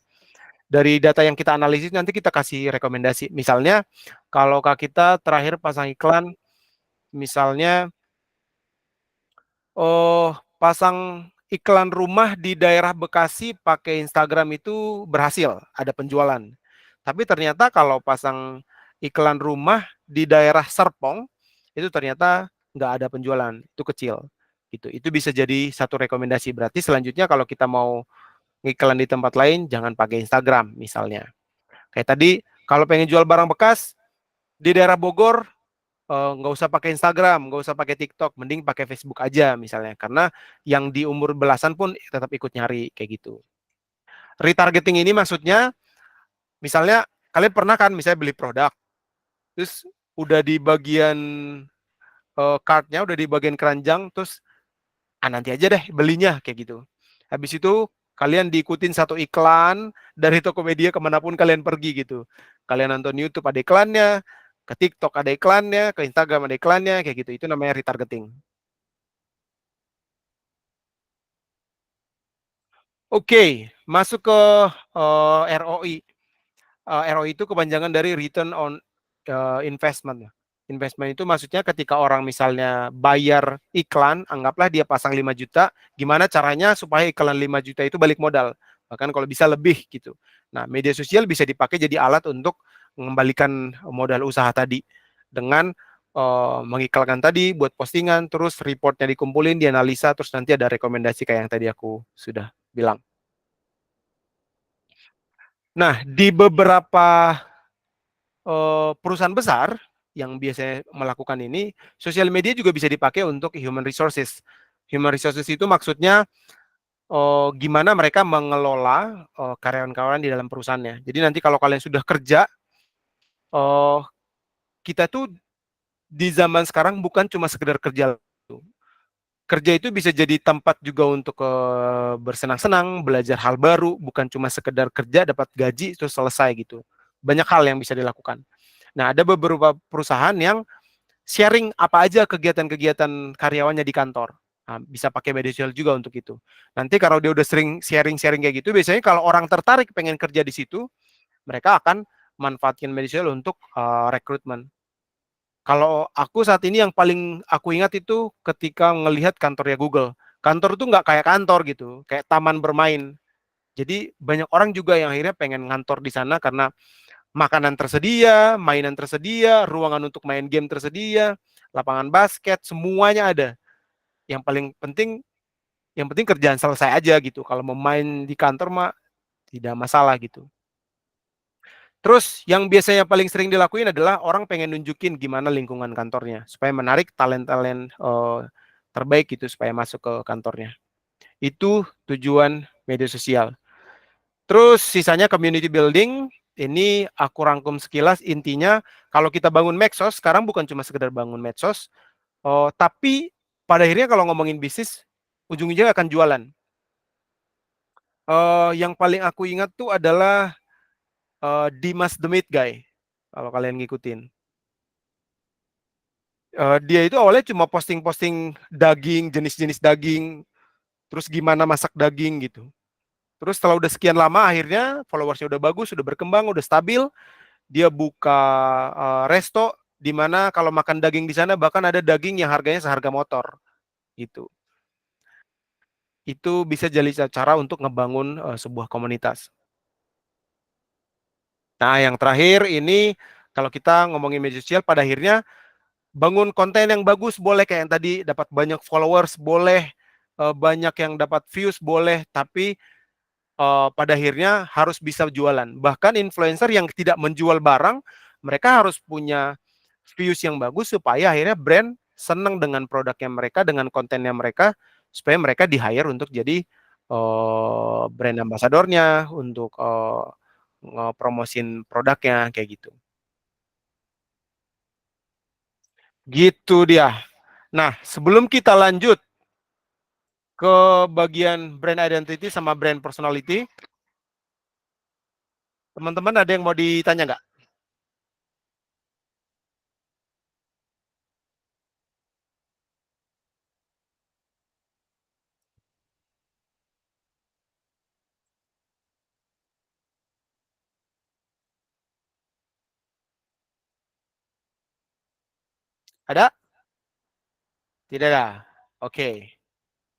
Dari data yang kita analisis nanti kita kasih rekomendasi. Misalnya kalau kita terakhir pasang iklan, misalnya pasang iklan rumah di daerah Bekasi pakai Instagram itu berhasil, ada penjualan. Tapi ternyata kalau pasang iklan rumah di daerah Serpong, itu ternyata nggak ada penjualan, itu kecil. Gitu. Itu bisa jadi satu rekomendasi. Berarti selanjutnya kalau kita mau iklan di tempat lain, jangan pakai Instagram misalnya. Kayak tadi, kalau pengen jual barang bekas, di daerah Bogor, nggak usah pakai Instagram, nggak usah pakai TikTok, mending pakai Facebook aja misalnya. Karena yang di umur belasan pun tetap ikut nyari kayak gitu. Retargeting ini maksudnya, misalnya kalian pernah kan misalnya beli produk, terus udah di bagian card-nya udah di bagian keranjang, terus nanti aja deh belinya kayak gitu. Habis itu kalian diikutin satu iklan dari Tokopedia kemanapun kalian pergi gitu. Kalian nonton YouTube ada iklannya, ke TikTok ada iklannya, ke Instagram ada iklannya kayak gitu. Itu namanya retargeting. Oke, masuk ke ROI. ROI itu kepanjangan dari return on investment. Investment itu maksudnya ketika orang misalnya bayar iklan, anggaplah dia pasang 5 juta, gimana caranya supaya iklan 5 juta itu balik modal. Bahkan kalau bisa lebih gitu. Nah, media sosial bisa dipakai jadi alat untuk mengembalikan modal usaha tadi dengan mengiklankan tadi buat postingan, terus reportnya dikumpulin, dianalisa, terus nanti ada rekomendasi kayak yang tadi aku sudah bilang. Nah, di beberapa perusahaan besar yang biasanya melakukan ini, sosial media juga bisa dipakai untuk human resources. Human resources itu maksudnya gimana mereka mengelola karyawan-karyawan di dalam perusahaannya. Jadi nanti kalau kalian sudah kerja, kita tuh di zaman sekarang bukan cuma sekedar kerja. Kerja itu bisa jadi tempat juga untuk bersenang-senang, belajar hal baru, bukan cuma sekedar kerja dapat gaji terus selesai gitu. Banyak hal yang bisa dilakukan. Nah, ada beberapa perusahaan yang sharing apa aja kegiatan-kegiatan karyawannya di kantor. Nah, bisa pakai media sosial juga untuk itu. Nanti kalau dia udah sering sharing-sharing kayak gitu, biasanya kalau orang tertarik pengen kerja di situ, mereka akan manfaatkan media sosial untuk rekrutmen. Kalau aku saat ini yang paling aku ingat itu ketika melihat kantornya Google. Kantor tuh nggak kayak kantor gitu, kayak taman bermain. Jadi banyak orang juga yang akhirnya pengen ngantor di sana karena makanan tersedia, mainan tersedia, ruangan untuk main game tersedia, lapangan basket, semuanya ada. Yang paling penting, yang penting kerjaan selesai aja gitu. Kalau mau main di kantor mah tidak masalah gitu. Terus yang biasanya paling sering dilakuin adalah orang pengen nunjukin gimana lingkungan kantornya supaya menarik talent-talent terbaik gitu supaya masuk ke kantornya. Itu tujuan media sosial. Terus sisanya community building, ini aku rangkum sekilas intinya kalau kita bangun medsos sekarang bukan cuma sekedar bangun medsos, tapi pada akhirnya kalau ngomongin bisnis ujung-ujungnya akan jualan. Yang paling aku ingat tuh adalah Dimas the Meat Guy kalau kalian ngikutin. Dia itu awalnya cuma posting-posting daging, jenis-jenis daging, terus gimana masak daging gitu. Terus setelah udah sekian lama akhirnya followersnya udah bagus, udah berkembang, udah stabil, dia buka resto di mana kalau makan daging di sana bahkan ada daging yang harganya seharga motor gitu. Itu bisa jadi cara untuk ngebangun sebuah komunitas. Nah, yang terakhir ini kalau kita ngomongin media sosial pada akhirnya bangun konten yang bagus boleh kayak yang tadi dapat banyak followers boleh, banyak yang dapat views boleh, tapi pada akhirnya harus bisa jualan. Bahkan influencer yang tidak menjual barang, mereka harus punya views yang bagus supaya akhirnya brand senang dengan produknya mereka, dengan kontennya mereka, supaya mereka di-hire untuk jadi brand ambassador-nya, untuk ngepromosin produknya, kayak gitu. Gitu dia. Nah, sebelum kita lanjut ke bagian brand identity sama brand personality, teman-teman ada yang mau ditanya nggak? Ada? Tidak ada. Oke.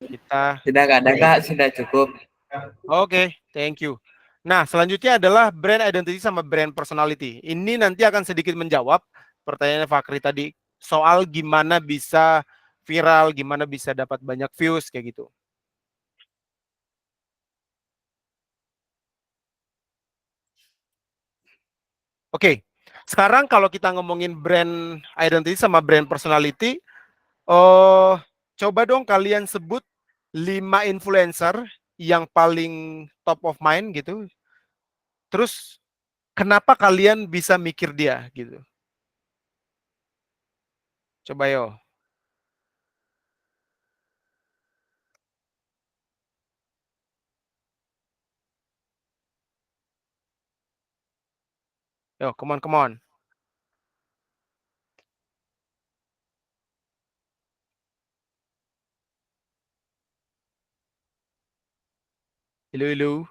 Kita Tidak ada Kak, sudah cukup. Oke, thank you. Nah, selanjutnya adalah brand identity sama brand personality. Ini nanti akan sedikit menjawab pertanyaan Fakri tadi soal gimana bisa viral, gimana bisa dapat banyak views kayak gitu. Oke, sekarang kalau kita ngomongin brand identity sama brand personality, coba dong kalian sebut 5 influencer yang paling top of mind gitu. Terus kenapa kalian bisa mikir dia gitu? Coba yo. Yo, come on, come on. Halo, halo.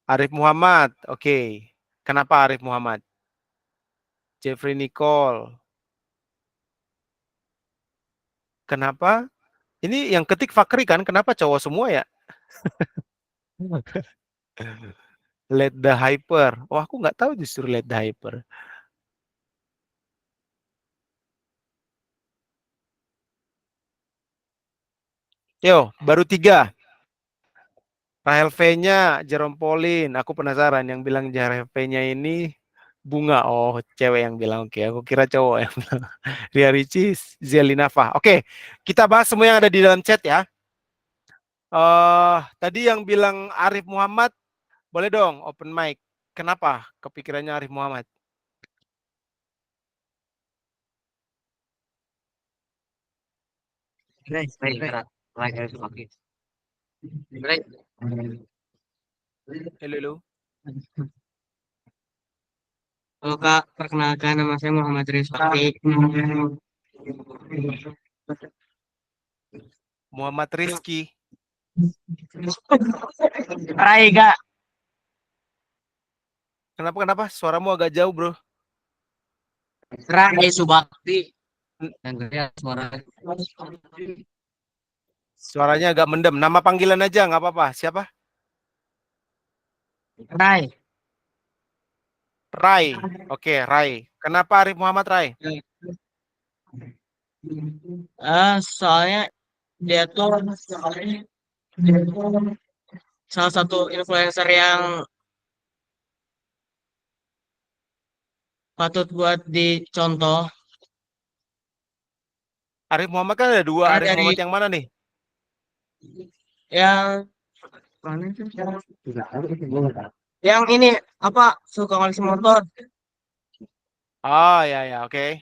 Arif Muhammad. Oke. Kenapa Arif Muhammad? Jeffrey Nicole. Kenapa? Ini yang ketik Fakri kan? Kenapa cowok semua ya? Let the Hyper. Oh, aku nggak tahu justru Let the Hyper. Yo, baru 3. Rahel V-nya, Jerome Pauline. Aku penasaran yang bilang Rahel V-nya ini bunga. Oh, cewek yang bilang. Oke, aku kira cowok yang bilang. Ria Ricis, Zelinafa. Oke, kita bahas semua yang ada di dalam chat ya. Tadi yang bilang Arif Muhammad, boleh dong open mic. Kenapa kepikirannya Arif Muhammad? Halo, halo. Halo Kak, perkenalkan nama saya Muhammad Rizky. Muhammad Rizky. Rai Kak. Kenapa? Suaramu agak jauh, bro. Rai Subakti. Dan saya suara. Suaranya agak mendem. Nama panggilan aja, nggak apa-apa. Siapa? Rai. Rai. Oke, Rai. Kenapa Arif Muhammad Rai? Soalnya dia tuh salah satu influencer yang patut buat dicontoh. Arif Muhammad kan ada 2. Karena Arif dari Muhammad yang mana nih? yang yang ini apa suka koleksi motor. Oh, ya, oke.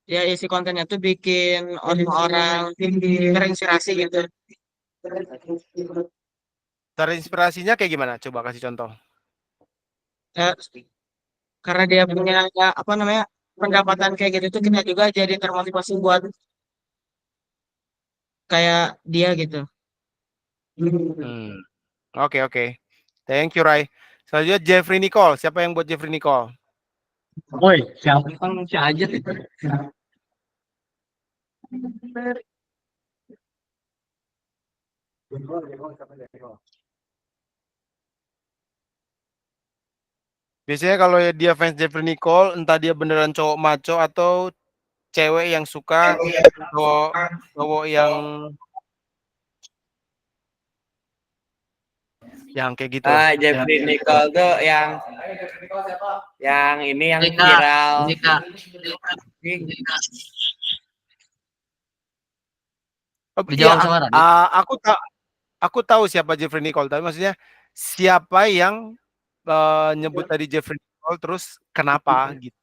Ya isi kontennya tuh bikin orang-orang terinspirasi gitu. Terinspirasinya kayak gimana? Coba kasih contoh. Ya, karena dia punya ya, apa namanya pendapatan kayak gitu tuh kita juga jadi termotivasi buat kayak dia gitu. Oke. Thank you, Rai. Selanjutnya Jeffrey Nicole. Siapa yang buat Jeffrey Nicole? Woi, siapa kan si aja. Biasanya kalau dia fans Jeffrey Nicole, entah dia beneran cowok maco atau cewek yang suka cowok yang kayak gitu. Jeffrey Nicole tuh yang ini yang Jika, viral. jika, Oh, dijawab iya, sama Radit. aku tahu siapa Jeffrey Nicole, tapi maksudnya siapa yang nyebut tadi Jeffrey Nicole, terus kenapa gitu?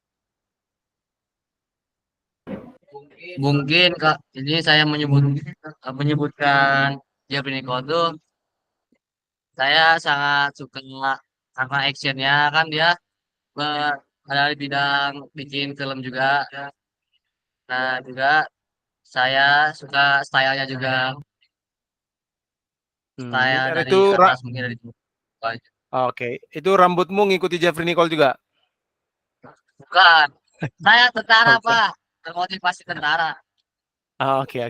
Mungkin Kak, ini saya menyebutkan Jeffrey Nicole tuh saya sangat suka karena actionnya kan dia ada di bidang bikin film juga. Nah juga saya suka stylenya juga, style dari Itu atas mungkin dari oke. Itu rambutmu ngikuti Jeffrey Nicole juga? bukan. Saya tentara Bukan. Pak, termotivasi tentara. Oke.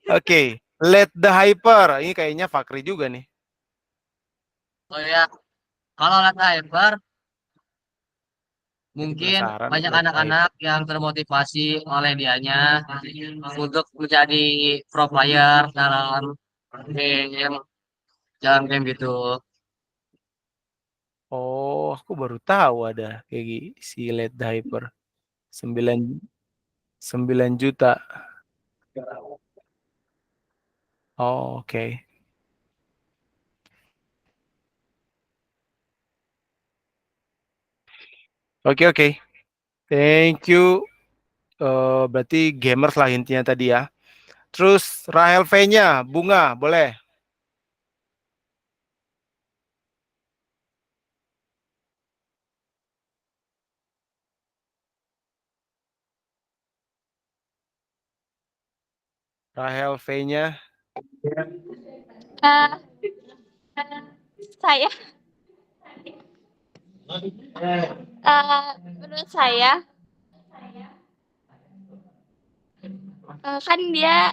Oke, Let the Hyper. Ini kayaknya Fakri juga nih. Oh ya, kalau lihat Hyper mungkin Penasaran, banyak Let the anak-anak yang termotivasi oleh dianya untuk menjadi pro player game dalam game gitu. Oh, aku baru tahu ada kayak si Let the Hyper. 9 juta. Oh, oke. Oke. Thank you. Berarti gamers lah intinya tadi ya. Terus Rahel V-nya, Bunga, boleh. Rahel V-nya. Eh, saya menurut saya kan dia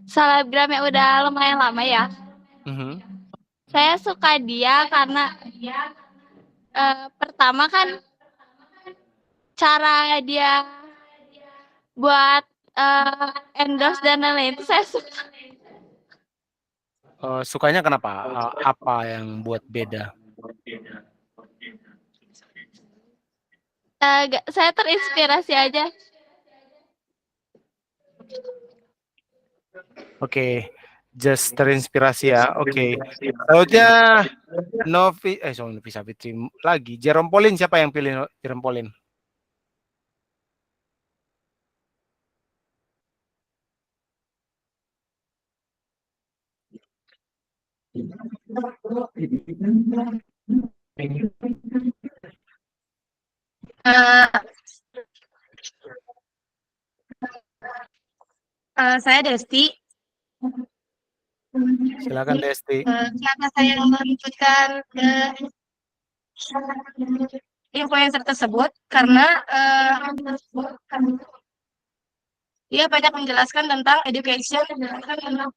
selebgram yang udah lumayan lama ya. Mhm. Saya suka dia karena pertama kan cara dia buat endorse dan lain-lain itu saya suka. Sukanya kenapa? Apa yang buat beda? Saya terinspirasi aja. Oke, just terinspirasi ya. Oke. Selanjutnya Novi Savitri lagi. Jerome Pauline, siapa yang pilih Jerome Pauline? Saya Desti. Silakan Desti. Kenapa saya melanjutkan ke influencer tersebut? Karena dia banyak menjelaskan tentang education, tentang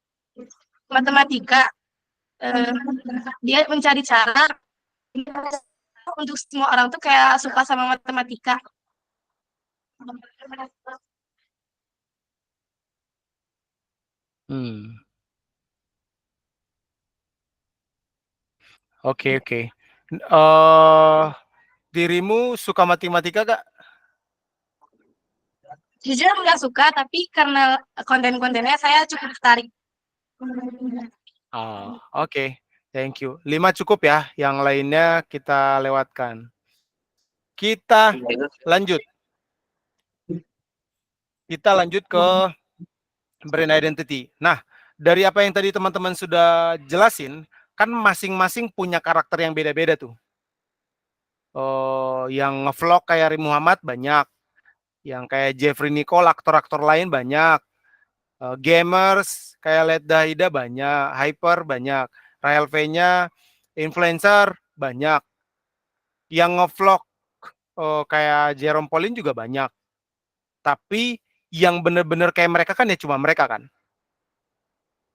matematika. Dia mencari cara untuk semua orang tuh kayak suka sama matematika. Oke. Dirimu suka matematika gak? Jujur nggak suka, tapi karena konten-kontennya saya cukup tertarik. Oke. Thank you. 5 cukup ya, yang lainnya kita lewatkan. Kita lanjut. Kita lanjut ke brand identity. Nah, dari apa yang tadi teman-teman sudah jelasin, kan masing-masing punya karakter yang beda-beda tuh. Yang ngevlog kayak Ri Muhammad banyak, yang kayak Jeffrey Nicole, aktor-aktor lain banyak, gamers kayak Led Dahida banyak, Hyper banyak, Rahel V-nya influencer banyak, yang ngevlog kayak Jerome Pauline juga banyak. Tapi yang benar-benar kayak mereka kan ya cuma mereka kan.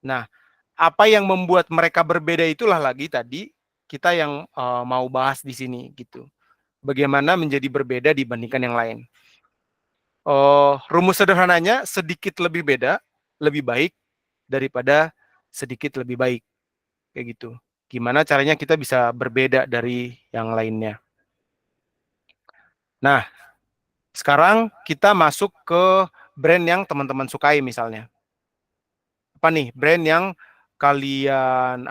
Nah, apa yang membuat mereka berbeda itulah lagi tadi kita yang mau bahas di sini gitu. Bagaimana menjadi berbeda dibandingkan yang lain. Rumus sederhananya sedikit lebih beda, lebih baik daripada sedikit lebih baik. Kayak gitu. Gimana caranya kita bisa berbeda dari yang lainnya. Nah, sekarang kita masuk ke brand yang teman-teman sukai misalnya. Apa nih brand yang kalian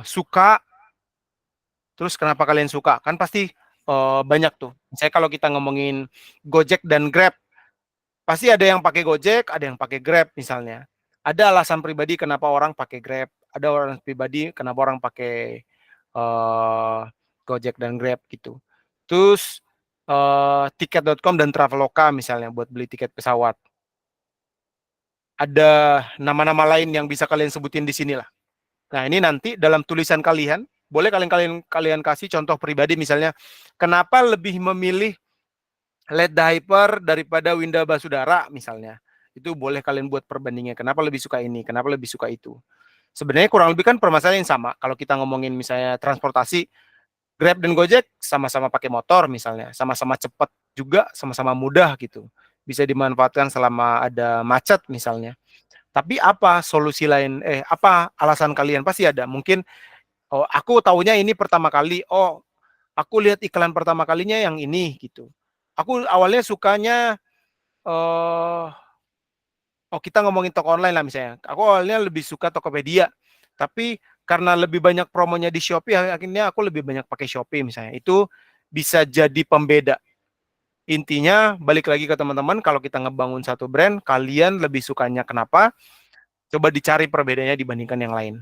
suka, terus kenapa kalian suka? Kan pasti banyak tuh. Misalnya kalau kita ngomongin Gojek dan Grab, pasti ada yang pakai Gojek, ada yang pakai Grab misalnya. Ada alasan pribadi kenapa orang pakai Grab, ada orang pribadi kenapa orang pakai Gojek dan Grab gitu. Terus tiket.com dan Traveloka misalnya buat beli tiket pesawat. Ada nama-nama lain yang bisa kalian sebutin di sini lah. Nah, ini nanti dalam tulisan kalian, boleh kalian kasih contoh pribadi misalnya, kenapa lebih memilih Led Hyper daripada Winda Basudara misalnya. Itu boleh kalian buat perbandingan. Kenapa lebih suka ini, kenapa lebih suka itu. Sebenarnya kurang lebih kan permasalahan yang sama. Kalau kita ngomongin misalnya transportasi, Grab dan Gojek sama-sama pakai motor misalnya, sama-sama cepat juga, sama-sama mudah gitu. Bisa dimanfaatkan selama ada macet misalnya. Tapi apa solusi lain? Apa alasan kalian? Pasti ada. Mungkin aku taunya ini pertama kali. Aku lihat iklan pertama kalinya yang ini gitu. Aku awalnya sukanya kita ngomongin toko online lah misalnya. Aku awalnya lebih suka Tokopedia. Tapi karena lebih banyak promonya di Shopee, akhirnya aku lebih banyak pakai Shopee misalnya. Itu bisa jadi pembeda. Intinya balik lagi ke teman-teman, kalau kita ngebangun satu brand, kalian lebih sukanya kenapa? Coba dicari perbedaannya dibandingkan yang lain.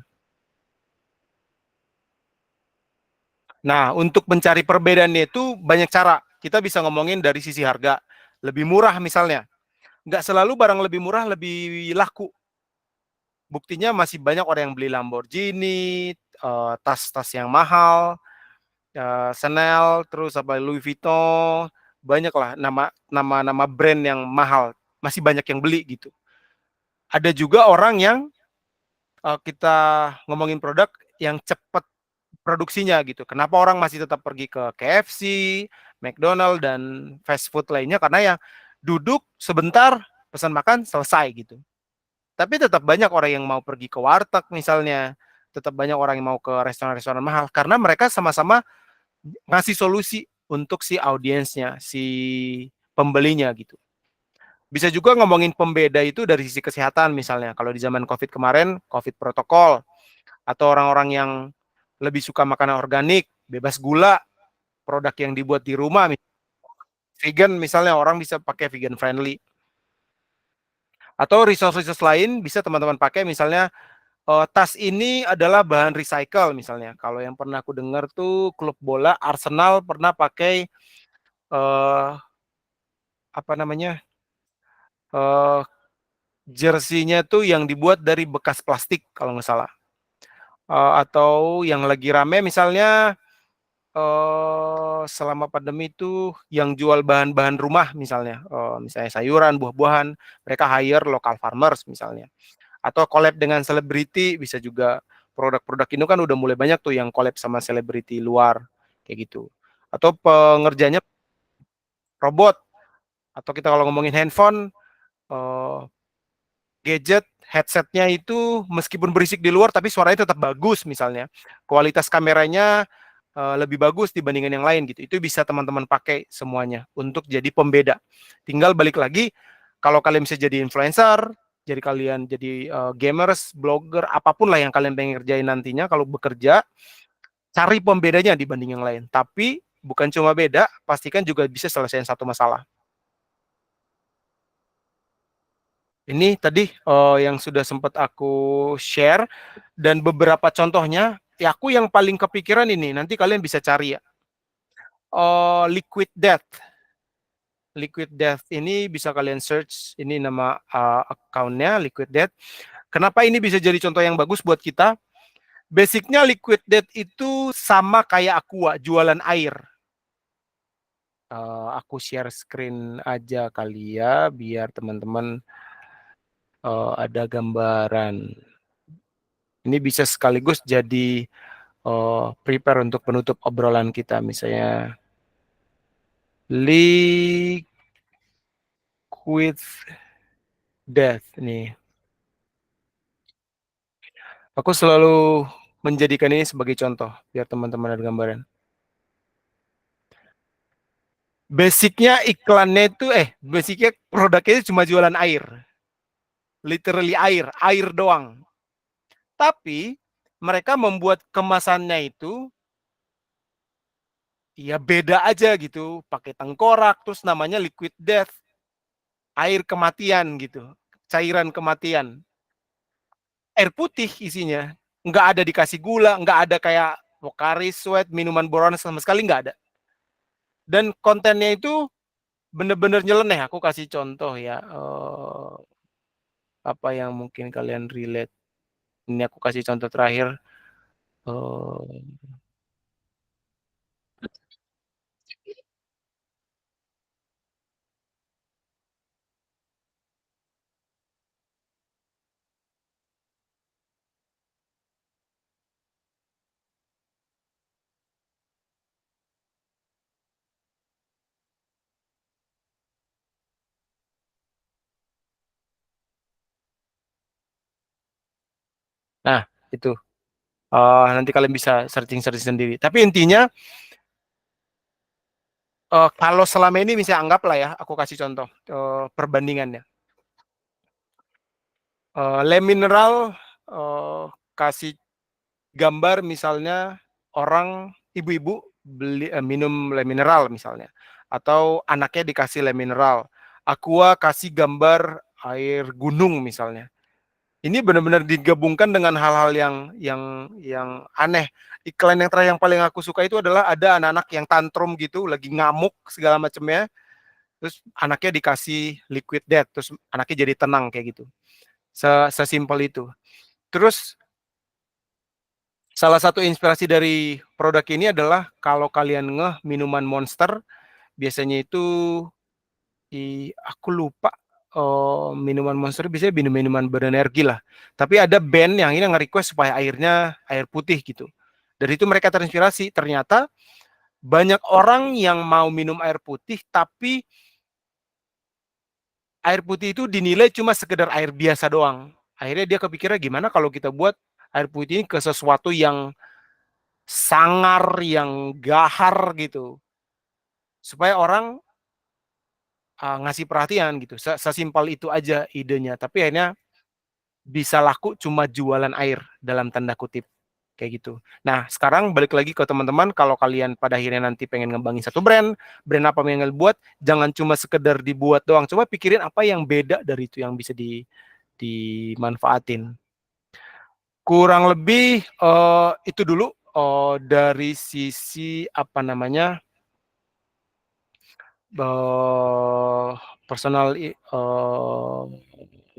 Nah, untuk mencari perbedaannya itu banyak cara. Kita bisa ngomongin dari sisi harga. Lebih murah misalnya. Nggak selalu barang lebih murah lebih laku. Buktinya masih banyak orang yang beli Lamborghini, tas-tas yang mahal, Chanel, terus apa Louis Vuitton, banyak lah nama brand yang mahal. Masih banyak yang beli gitu. Ada juga orang yang kita ngomongin produk yang cepat produksinya gitu. Kenapa orang masih tetap pergi ke KFC, McDonald dan fast food lainnya? Karena ya duduk sebentar, pesan makan, selesai gitu. Tapi tetap banyak orang yang mau pergi ke warteg misalnya, tetap banyak orang yang mau ke restoran-restoran mahal karena mereka sama-sama ngasih solusi untuk si audiensnya, si pembelinya gitu. Bisa juga ngomongin pembeda itu dari sisi kesehatan misalnya. Kalau di zaman COVID kemarin, COVID protokol, atau orang-orang yang lebih suka makanan organik, bebas gula, produk yang dibuat di rumah, vegan misalnya, orang bisa pakai vegan friendly. Atau resource-resource lain bisa teman-teman pakai misalnya tas ini adalah bahan recycle misalnya. Kalau yang pernah aku dengar tuh klub bola Arsenal pernah pakai apa namanya jersey-nya tuh yang dibuat dari bekas plastik kalau nggak salah. Atau yang lagi rame misalnya selama pandemi itu yang jual bahan-bahan rumah misalnya, misalnya sayuran, buah-buahan, mereka hire local farmers misalnya. Atau collab dengan selebriti bisa juga. Produk-produk ini kan udah mulai banyak tuh yang collab sama selebriti luar kayak gitu. Atau pengerjanya robot. Atau kita kalau ngomongin handphone, gadget, headsetnya itu meskipun berisik di luar tapi suaranya tetap bagus misalnya. Kualitas kameranya lebih bagus dibandingkan yang lain gitu. Itu bisa teman-teman pakai semuanya untuk jadi pembeda. Tinggal balik lagi, kalau kalian bisa jadi influencer, jadi kalian jadi gamers, blogger, apapun lah yang kalian pengen kerjain nantinya kalau bekerja, cari pembedanya dibanding yang lain. Tapi bukan cuma beda, pastikan juga bisa selesaiin satu masalah. Ini tadi yang sudah sempat aku share dan beberapa contohnya, ya aku yang paling kepikiran ini, nanti kalian bisa cari ya. Liquid Death. Liquid Death ini bisa kalian search, ini nama account-nya Liquid Death. Kenapa ini bisa jadi contoh yang bagus buat kita? Basicnya Liquid Death itu sama kayak Aqua, jualan air. Aku share screen aja kali ya, biar teman-teman ada gambaran. Ini bisa sekaligus jadi prepare untuk penutup obrolan kita, misalnya Liquid Death nih. Aku selalu menjadikan ini sebagai contoh biar teman-teman ada gambaran. Basicnya iklannya itu basicnya produknya itu cuma jualan air. Literally air doang. Tapi mereka membuat kemasannya itu ya beda aja gitu, pakai tengkorak, terus namanya Liquid Death. Air kematian gitu, cairan kematian. Air putih isinya, nggak ada dikasih gula, nggak ada kayak Pocari Sweat, minuman berwarna sama sekali nggak ada. Dan kontennya itu bener-bener nyeleneh. Aku kasih contoh ya, apa yang mungkin kalian relate. Ini aku kasih contoh terakhir. Nah, itu. Nanti kalian bisa searching-searching sendiri. Tapi intinya, kalau selama ini misalnya anggaplah ya, aku kasih contoh perbandingannya. Le Mineral kasih gambar misalnya orang ibu-ibu beli minum Le Mineral misalnya. atau anaknya dikasih lem mineral. Aqua kasih gambar air gunung misalnya. Ini benar-benar digabungkan dengan hal-hal yang aneh. Iklan yang terakhir yang paling aku suka itu adalah ada anak-anak yang tantrum gitu, lagi ngamuk segala macamnya. Terus anaknya dikasih liquid death, terus anaknya jadi tenang kayak gitu. Sesimpel itu. Terus salah satu inspirasi dari produk ini adalah kalau kalian ngeh minuman Monster, biasanya itu aku lupa minuman Monster biasanya minuman berenergi lah. Tapi ada band yang ini nge-request supaya airnya air putih gitu. Dari itu mereka terinspirasi. Ternyata banyak orang yang mau minum air putih, tapi air putih itu dinilai cuma sekedar air biasa doang. Akhirnya dia kepikiran gimana kalau kita buat air putih ini ke sesuatu yang sangar, yang gahar gitu. Supaya orang ngasih perhatian gitu. Sesimpel itu aja idenya. Tapi akhirnya bisa laku cuma jualan air dalam tanda kutip. Kayak gitu. Nah, sekarang balik lagi ke teman-teman, kalau kalian pada akhirnya nanti pengen ngembangin satu brand apa yang kalian buat, jangan cuma sekedar dibuat doang. Coba pikirin apa yang beda dari itu yang bisa dimanfaatin. Kurang lebih itu dulu dari sisi apa namanya personal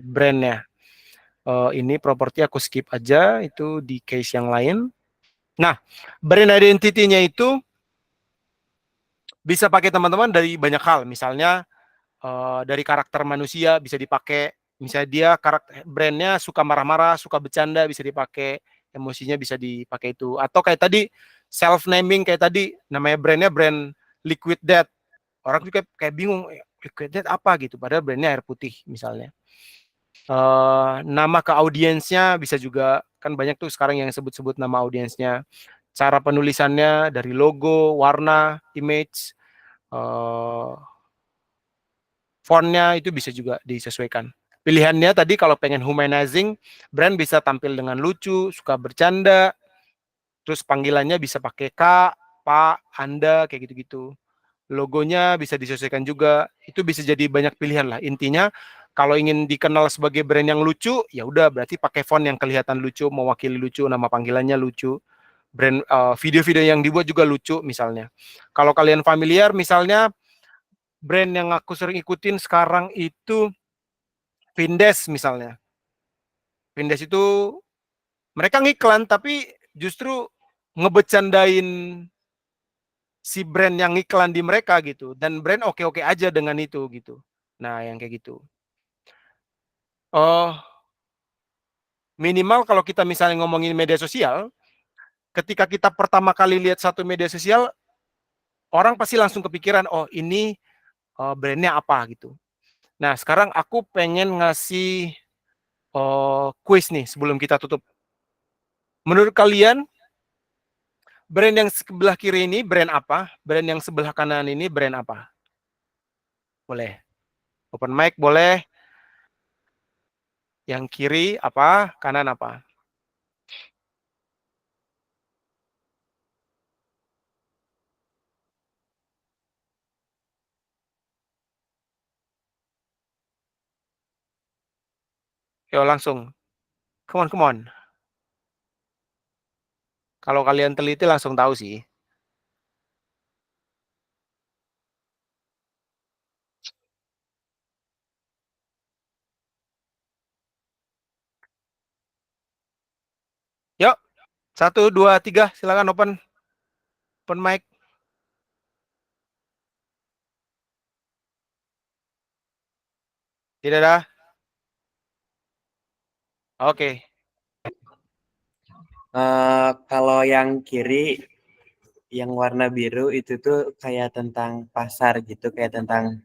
brandnya. Ini properti aku skip aja, itu di case yang lain. Nah, brand identity-nya itu bisa pakai teman-teman dari banyak hal. Misalnya dari karakter manusia bisa dipakai. Misalnya dia karakter brandnya suka marah-marah, suka bercanda, bisa dipakai. Emosinya bisa dipakai itu. Atau kayak tadi self-naming kayak tadi, namanya brandnya brand Liquid Death. Orang juga kayak bingung, Liquid Death apa gitu. Padahal brandnya air putih misalnya. Nama ke audiensnya bisa juga, kan banyak tuh sekarang yang sebut-sebut nama audiensnya. Cara penulisannya dari logo, warna, image, fontnya itu bisa juga disesuaikan. Pilihannya tadi kalau pengen humanizing, brand bisa tampil dengan lucu, suka bercanda, terus panggilannya bisa pakai Kak, Pak, Anda, kayak gitu-gitu. Logonya bisa disesuaikan juga, itu bisa jadi banyak pilihan lah. Intinya kalau ingin dikenal sebagai brand yang lucu, ya udah berarti pakai font yang kelihatan lucu, mewakili lucu, nama panggilannya lucu. Brand video-video yang dibuat juga lucu misalnya. Kalau kalian familiar misalnya brand yang aku sering ikutin sekarang itu Vindes misalnya. Vindes itu mereka ngiklan tapi justru ngebecandain si brand yang iklan di mereka gitu, dan brand oke-oke aja dengan itu gitu. Nah, yang kayak gitu. Minimal kalau kita misalnya ngomongin media sosial, ketika kita pertama kali lihat satu media sosial, orang pasti langsung kepikiran, oh ini brandnya apa gitu. Nah, sekarang aku pengen ngasih quiz nih sebelum kita tutup. Menurut kalian, brand yang sebelah kiri ini brand apa? Brand yang sebelah kanan ini brand apa? Boleh. Open mic boleh. Yang kiri apa? Kanan apa? Yo langsung. Come on, come on. Kalau kalian teliti langsung tahu sih. Yuk, 1, 2, 3, silakan open mic. Tidak ada? Oke. Kalau yang kiri, yang warna biru itu tuh kayak tentang pasar gitu, kayak tentang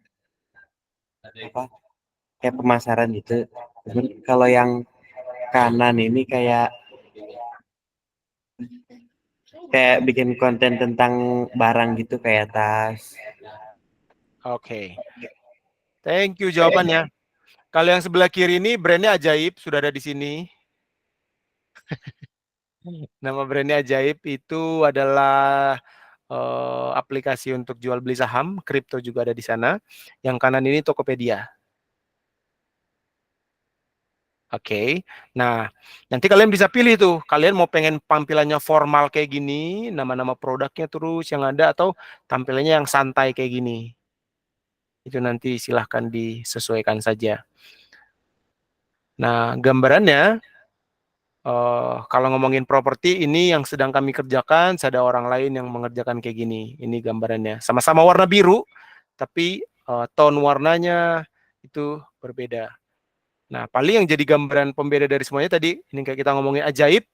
apa? Kayak pemasaran gitu. Kalau yang kanan ini kayak bikin konten tentang barang gitu, kayak tas. Oke. Thank you jawabannya. Kalau yang sebelah kiri ini brandnya ajaib, sudah ada di sini. Nama brandnya ajaib itu adalah aplikasi untuk jual beli saham, kripto juga ada di sana. Yang kanan ini Tokopedia. Oke, nah nanti kalian bisa pilih tuh, kalian mau pengen tampilannya formal kayak gini, nama-nama produknya terus yang ada, atau tampilannya yang santai kayak gini. Itu nanti silahkan disesuaikan saja. Nah, gambarannya, kalau ngomongin properti, ini yang sedang kami kerjakan, ada orang lain yang mengerjakan kayak gini. Ini gambarannya, sama-sama warna biru, tapi tone warnanya itu berbeda. Nah, paling yang jadi gambaran pembeda dari semuanya tadi, ini kayak kita ngomongin ajaib,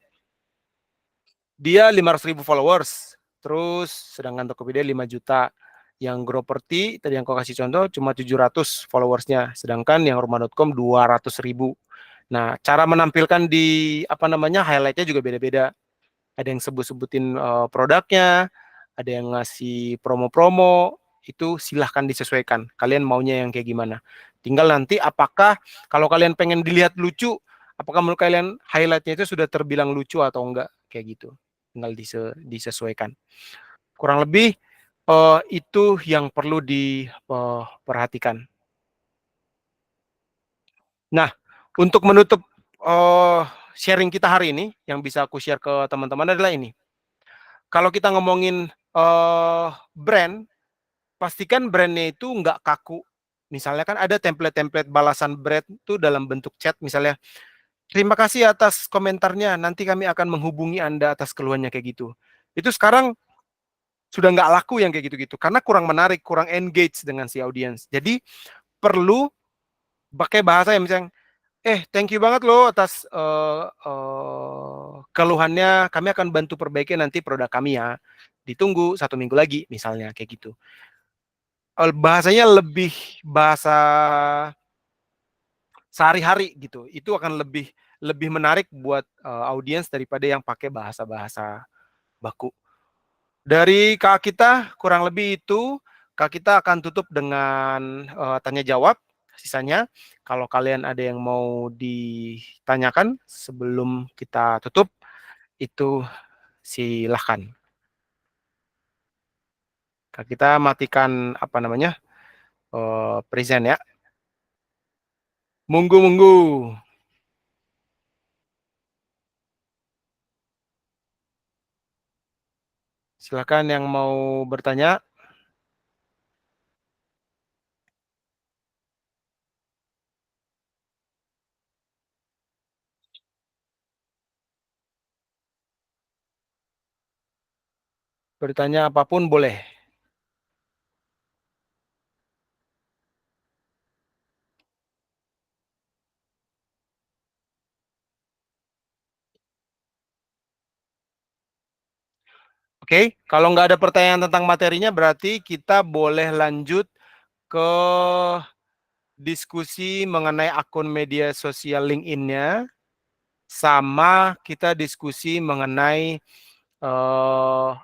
dia 500.000 followers, terus sedangkan Tokopedia 5 juta. Yang Groperti, tadi yang kau kasih contoh, cuma 700 followersnya, sedangkan yang rumah.com 200.000. Nah, cara menampilkan di, highlightnya juga beda-beda. Ada yang sebut-sebutin produknya, ada yang ngasih promo-promo, itu silahkan disesuaikan. Kalian maunya yang kayak gimana. Tinggal nanti apakah kalau kalian pengen dilihat lucu, apakah menurut kalian highlightnya itu sudah terbilang lucu atau enggak, kayak gitu. Tinggal disesuaikan. Kurang lebih itu yang perlu diperhatikan. Nah, untuk menutup sharing kita hari ini, yang bisa aku share ke teman-teman adalah ini. Kalau kita ngomongin brand, pastikan brandnya itu nggak kaku. Misalnya kan ada template-template balasan brand itu dalam bentuk chat, misalnya, terima kasih atas komentarnya, nanti kami akan menghubungi Anda atas keluhannya, kayak gitu. Itu sekarang sudah nggak laku yang kayak gitu-gitu, karena kurang menarik, kurang engage dengan si audiens. Jadi perlu pakai bahasa yang misalnya, thank you banget loh atas keluhannya, kami akan bantu perbaiki nanti produk kami ya. Ditunggu 1 minggu lagi, misalnya kayak gitu. Bahasanya lebih bahasa sehari-hari gitu. Itu akan lebih menarik buat audiens daripada yang pakai bahasa-bahasa baku. Dari Kak kita kurang lebih itu. Kak kita akan tutup dengan tanya jawab. Sisanya kalau kalian ada yang mau ditanyakan sebelum kita tutup, itu silahkan. Kak kita matikan present ya. Munggu. Silakan yang mau bertanya. Bertanya apapun boleh. Oke, kalau nggak ada pertanyaan tentang materinya, berarti kita boleh lanjut ke diskusi mengenai akun media sosial LinkedIn-nya, sama kita diskusi mengenai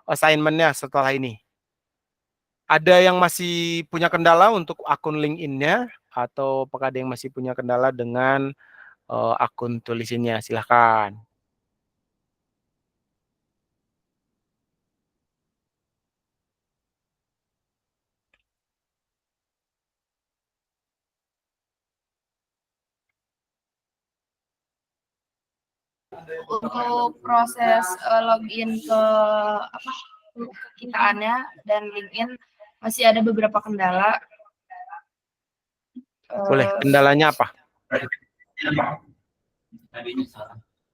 assignment-nya setelah ini. Ada yang masih punya kendala untuk akun LinkedIn-nya, atau apakah ada yang masih punya kendala dengan akun tulisinnya? Silahkan. Untuk proses login ke kitaannya dan LinkedIn masih ada beberapa kendala. Boleh, kendalanya apa?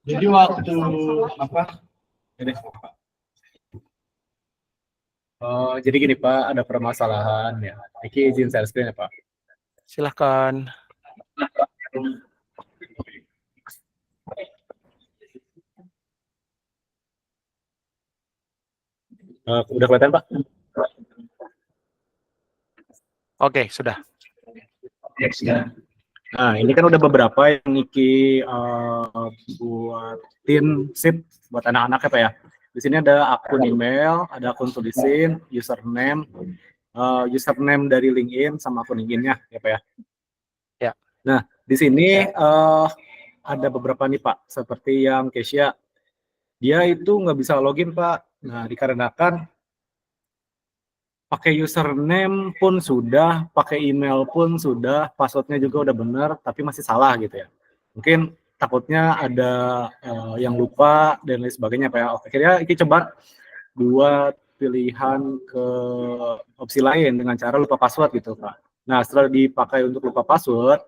Jadi waktu jadi gini Pak, ada permasalahan ya. Iki izin share screen ya Pak. Silahkan. Udah kelihatan Pak? Oke, sudah. Nah, ini kan udah beberapa yang Niki buatin sheet buat anak-anak ya Pak ya. Di sini ada akun email, ada akun tulisin, username dari LinkedIn sama akun LinkedIn-nya ya Pak ya. Ya. Nah, di sini ada beberapa nih Pak, seperti yang Kesia. Dia itu nggak bisa login Pak. Nah, dikarenakan pakai username pun sudah, pakai email pun sudah, passwordnya juga udah benar, tapi masih salah gitu ya. Mungkin takutnya ada yang lupa dan lain sebagainya Pak ya. Akhirnya ini coba buat pilihan ke opsi lain dengan cara lupa password gitu Pak. Nah setelah dipakai untuk lupa password,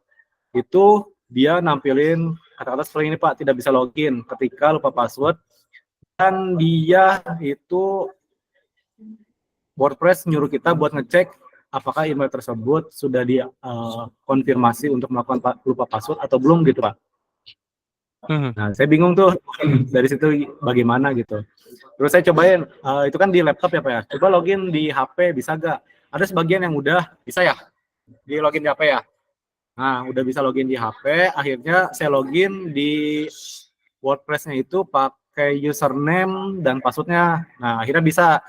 itu dia nampilin kata-kata seperti ini Pak, tidak bisa login ketika lupa password, dan dia itu WordPress nyuruh kita buat ngecek apakah email tersebut sudah dikonfirmasi untuk melakukan lupa password atau belum gitu Pak. Nah saya bingung tuh dari situ bagaimana gitu. Terus saya cobain, itu kan di laptop ya Pak ya, coba login di HP bisa gak? Ada sebagian yang udah bisa ya, di login di HP ya. Nah udah bisa login di HP, akhirnya saya login di WordPress-nya itu pakai username dan passwordnya. Nah akhirnya bisa.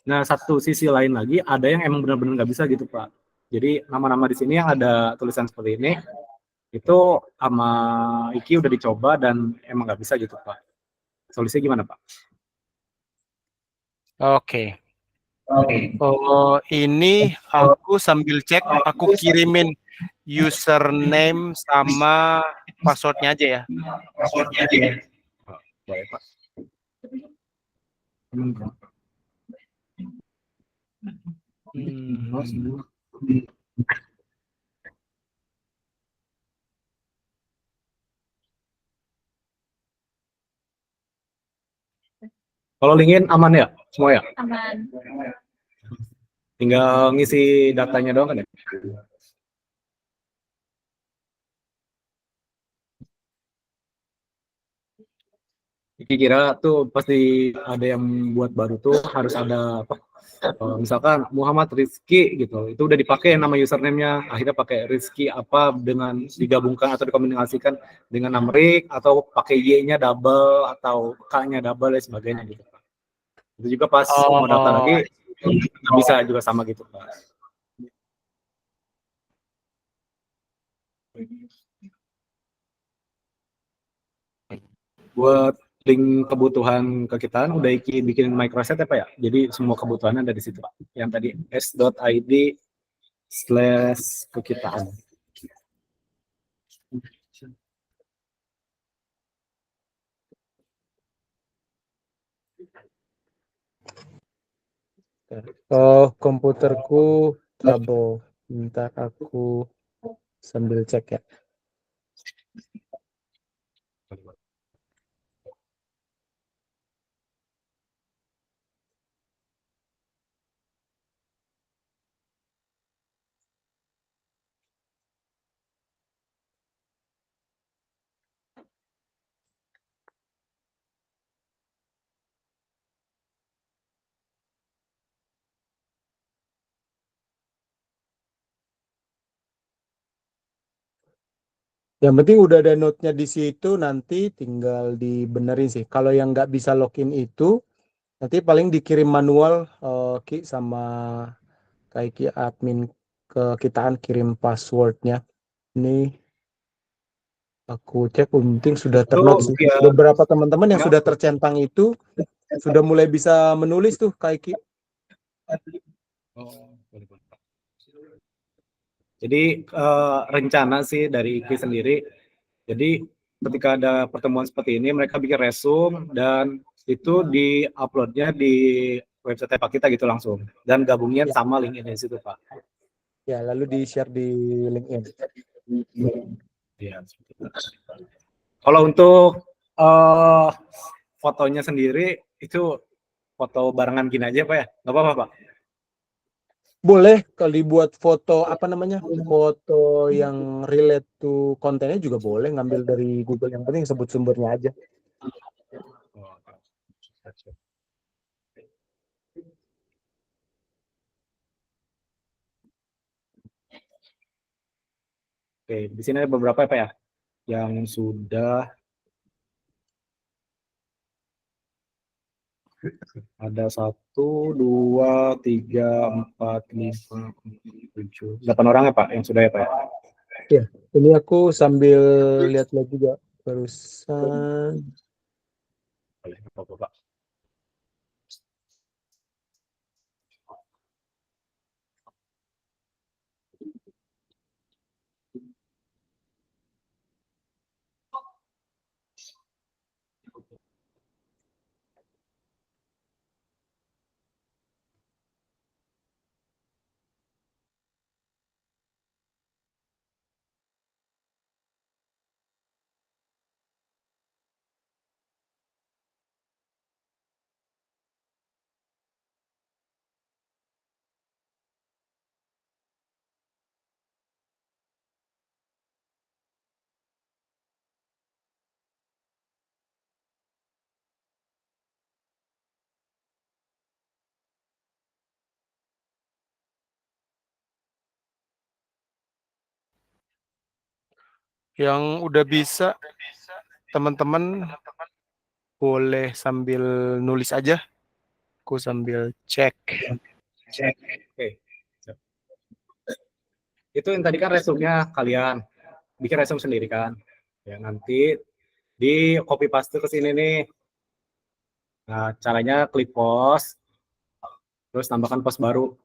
Nah, satu sisi lain lagi ada yang emang benar-benar nggak bisa gitu, Pak. Jadi nama-nama di sini yang ada tulisan seperti ini itu sama Iki udah dicoba dan emang nggak bisa gitu, Pak. Solusinya gimana, Pak? Oke. Oh, ini aku sambil cek, aku kirimin username sama passwordnya aja ya. Boleh, Pak. Kalau LinkedIn aman ya semua ya? Aman. Tinggal ngisi datanya doang kan ya? Iki kira tuh pasti ada yang buat baru tuh harus ada apa? Misalkan Muhammad Rizky gitu, itu udah dipakai nama username-nya, akhirnya pakai Rizky apa dengan digabungkan atau dikombinasikan dengan Namrik atau pakai Y-nya double atau K-nya double dan sebagainya gitu. Itu juga pas mau daftar lagi bisa juga sama gitu Pak. Buat link kebutuhan kekitaan udah Iki bikin microsite ya Pak ya. Jadi semua kebutuhannya ada di situ Pak. Yang tadi s.id/kekitaan. Oh, komputerku trouble. Bentar aku sambil cek ya. Yang penting udah ada note-nya di situ, nanti tinggal dibenerin sih. Kalau yang nggak bisa login itu, nanti paling dikirim manual Ki sama kayak Ki admin ke kitaan kirim passwordnya. Ini aku cek penting sudah ternote sih. ya. Beberapa teman-teman yang sudah tercentang itu sudah mulai bisa menulis tuh kayak Ki. Jadi rencana sih dari IKI sendiri, jadi ketika ada pertemuan seperti ini mereka bikin resume dan itu di-uploadnya di website Pak kita gitu langsung dan gabungnya Ya. sama LinkedIn di situ Pak. Ya, lalu di-share di LinkedIn. Ya. Kalau untuk fotonya sendiri itu foto barengan gini aja Pak ya, nggak apa-apa Pak? Boleh kalau dibuat foto apa namanya, foto yang relate to kontennya juga boleh, ngambil dari Google, yang penting sebut sumbernya aja. Oke, di sini ada beberapa Pak ya yang sudah ada 1, 2, 3, 4, 5, 7, 8 orang ya Pak yang sudah ya Pak ya? Ya, ini aku sambil lihat lagi juga barusan. Boleh, Pak. Yang udah bisa, teman-teman boleh sambil nulis aja. Aku sambil cek. Oke. Itu yang tadi kan resume-nya kalian bikin resume sendiri kan. Ya nanti di copy paste ke sini nih. Nah, caranya klik post, terus tambahkan post baru.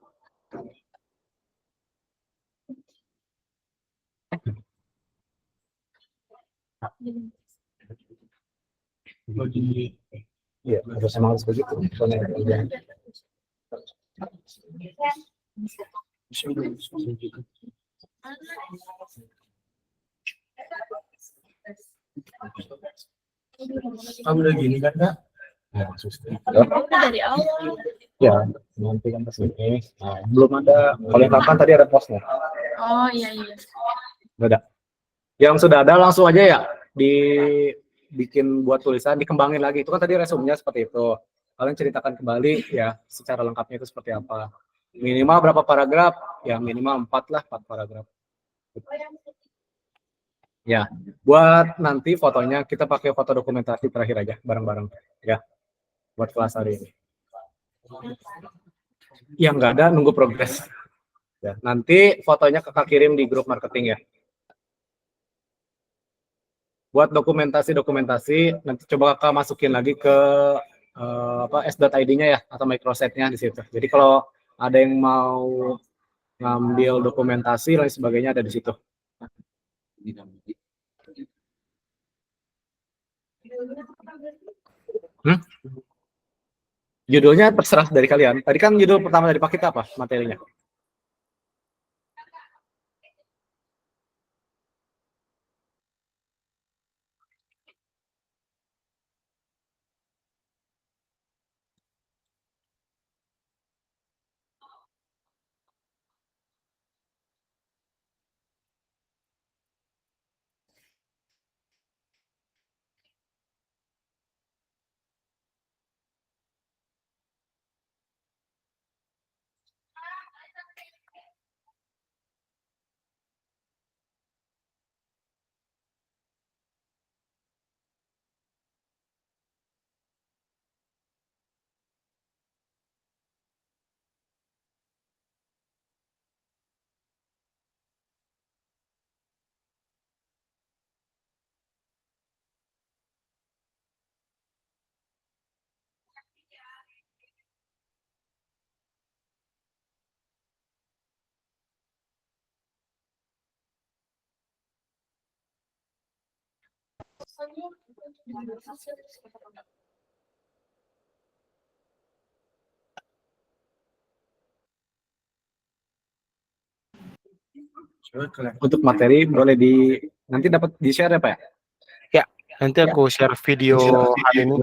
Iya, harus emang harus begitu. Kamu udah gini kan kak? Ya, susah. Dari awal. Ya, nanti kan kesini. Nah, belum ada. Kalau yang kapan tadi ada postnya. Oh iya iya. Nggak ada. Yang sudah ada langsung aja ya dibikin buat tulisan, dikembangin lagi. Itu kan tadi resumenya seperti itu. Kalian ceritakan kembali ya secara lengkapnya itu seperti apa. Minimal berapa paragraf? Ya minimal 4 lah, 4 paragraf. Ya, buat nanti fotonya kita pakai foto dokumentasi terakhir aja bareng-bareng ya. Buat kelas hari ini. Yang nggak ada nunggu progres. Ya, nanti fotonya kakak kirim di grup marketing ya. Buat dokumentasi nanti coba kakak masukin lagi ke s.id-nya ya atau microsite-nya di situ. Jadi kalau ada yang mau ngambil dokumentasi lain sebagainya ada di situ. Hmm? Judulnya terserah dari kalian. Tadi kan judul pertama dari paket apa materinya? Untuk materi boleh nanti dapat di share ya Pak? Ya, nanti aku share video hari ini.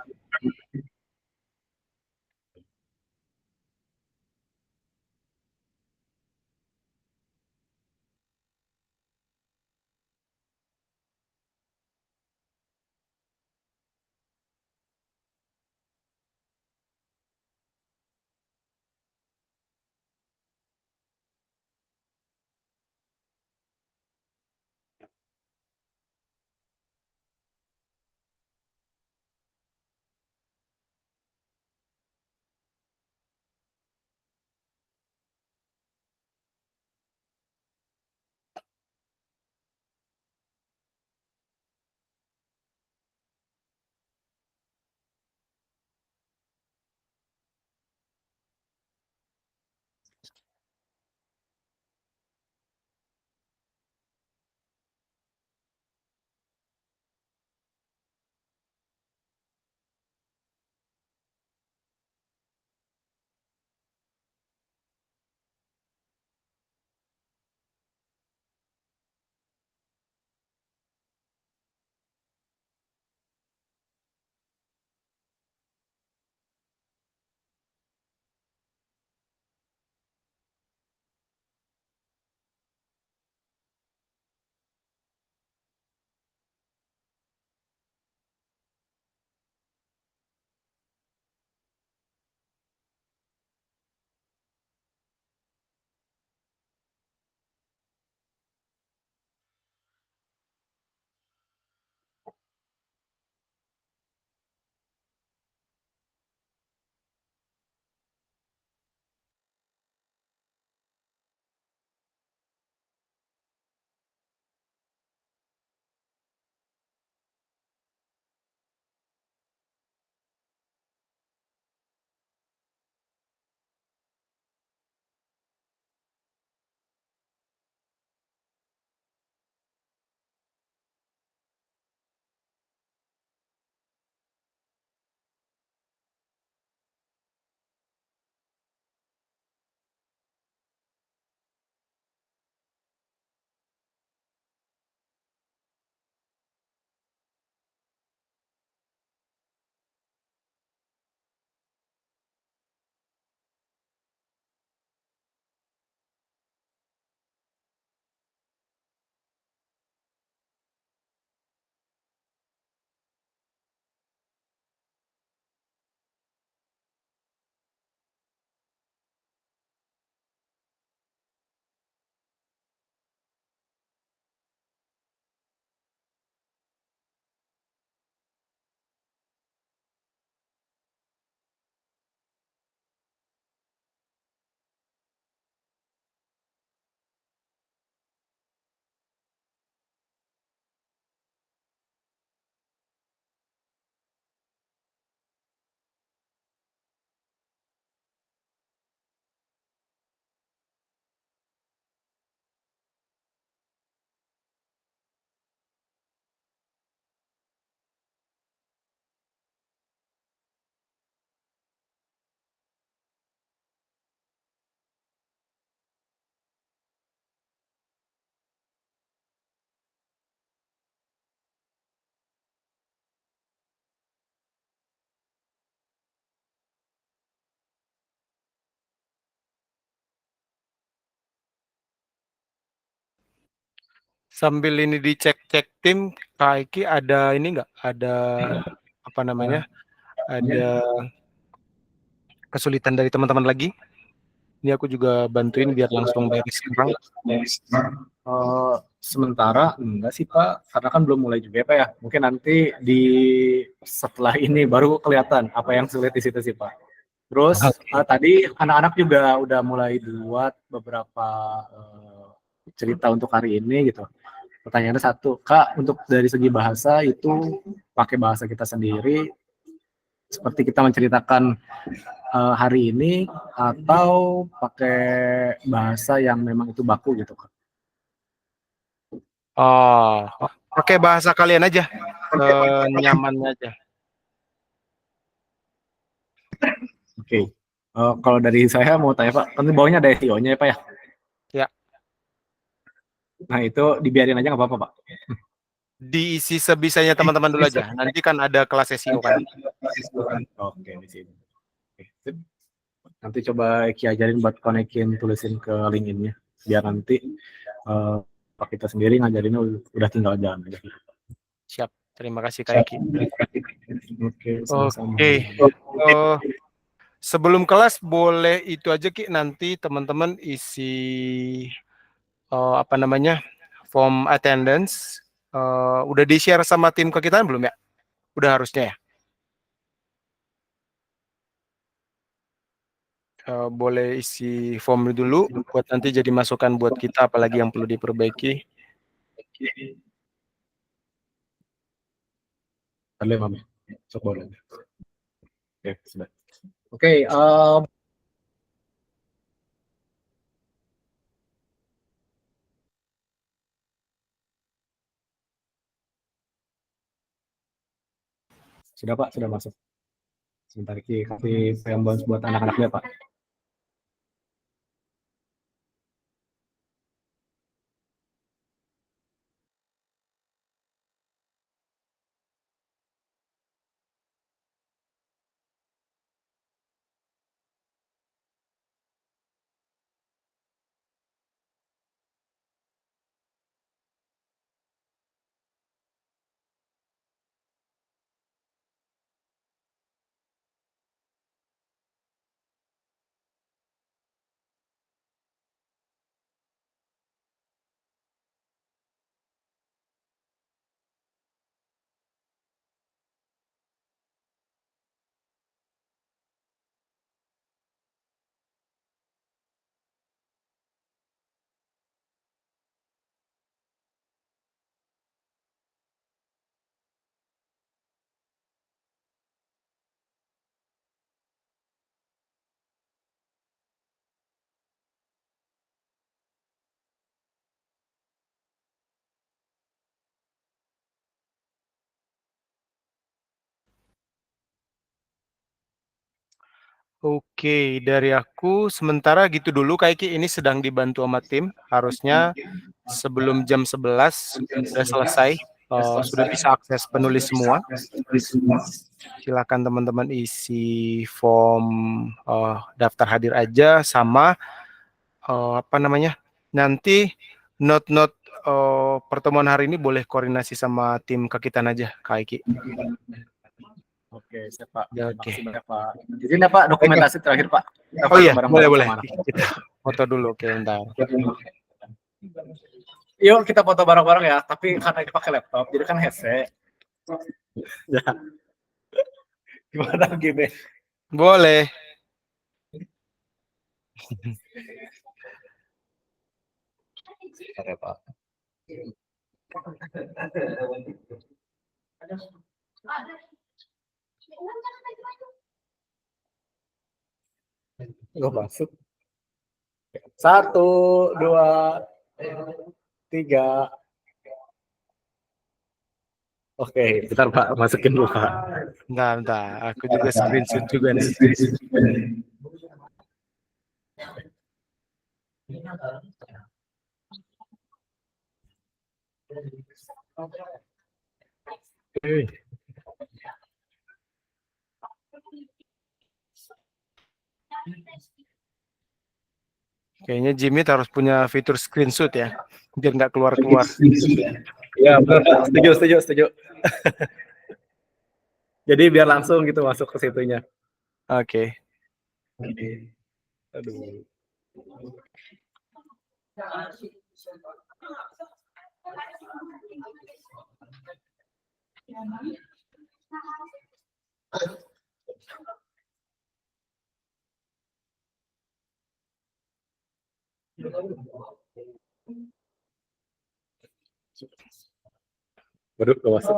Sambil ini dicek-cek tim, Kak Eki ada ini nggak? Ada apa namanya? Ada kesulitan dari teman-teman lagi? Ini aku juga bantuin biar langsung beres sekarang. Sementara enggak sih Pak, karena kan belum mulai juga ya Pak ya. Mungkin nanti di setelah ini baru kelihatan apa yang sulit di situ sih Pak. Terus tadi anak-anak juga udah mulai buat beberapa cerita untuk hari ini gitu. Pertanyaannya satu, Kak, untuk dari segi bahasa itu pakai bahasa kita sendiri, seperti kita menceritakan hari ini, atau pakai bahasa yang memang itu baku gitu Kak? Oh, pakai bahasa kalian aja, nyamannya aja. Oke. Kalau dari saya mau tanya Pak, kan di bawahnya ada SEO-nya ya Pak ya? Ya. Nah itu dibiarin aja nggak apa-apa Pak? Diisi sebisanya teman-teman dulu aja. Nanti kan ada kelas SEO kan. Oke, di sini. Oke, sip. Nanti coba Eki ajarin buat konekin, tulisin ke LinkedIn-nya. Biar nanti Pak kita sendiri ngajarinnya udah tinggal jalan aja. Siap. Terima kasih Kak Eki. Oke, sama-sama. Oke. Sebelum kelas boleh itu aja Ki, nanti teman-teman isi apa namanya? Form attendance. Udah di-share sama tim ke kita belum ya? Udah harusnya ya? Boleh isi form dulu buat nanti jadi masukan buat kita apalagi yang perlu diperbaiki. Boleh, Mami. Boleh. Oke, sudah. Oke, sudah Pak, sudah masuk. Sebentar lagi kasih pengembangan buat anak-anaknya Pak. Oke, dari aku sementara gitu dulu Kak Eki, ini sedang dibantu sama tim. Harusnya sebelum jam 11 udah selesai. Sudah bisa akses penulis semua. Silakan teman-teman isi form daftar hadir aja sama apa namanya? Nanti note-note pertemuan hari ini boleh koordinasi sama tim Kakitan aja Kak Eki. Oke, siap Pak. Ya, Terima oke. kasih banyak Pak. Izin ya Pak, dokumentasi terakhir Pak. Kita Oh iya, bareng-bareng boleh. sama anak. Kita foto dulu, oke, bentar. Yuk kita foto bareng-bareng ya, tapi karena ini pakai laptop, jadi kan headset. Ya. Gimana gini? Boleh. Oke Pak. Nggak masuk. 1, 2, 3. Oke, bentar Pak, masukin dulu Pak. Bentar. Aku juga screenshot juga nih. Kayaknya Jimmy harus punya fitur screenshot ya, biar nggak keluar-keluar. Ya, benar, Pak. Setuju. Jadi biar langsung gitu masuk ke situnya. Oke. Aduh. Waduh, gak masuk.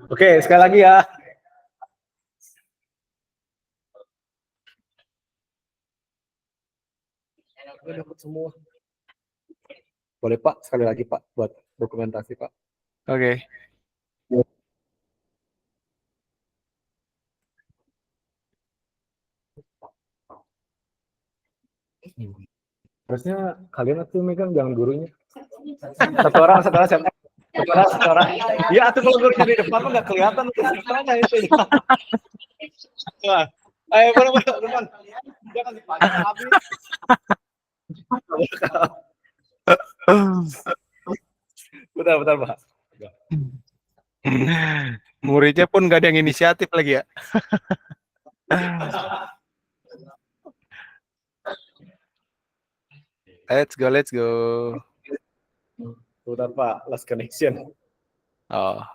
Oke, sekali lagi ya. Gue dapat semua. Boleh Pak, sekali lagi Pak, buat dokumentasi Pak. Oke. Harusnya kalian tuh megang, jangan gurunya. Satu orang siapa? Satu orang. Iya, tuh kalau gurunya di depan mah nggak kelihatan. Mana itu? Wah, ayo teman. Jangan dipanjang habis. Bentar, Pak. Muridnya pun nggak ada yang inisiatif lagi ya. Let's go. Bentar, Pak. Last connection. Oh.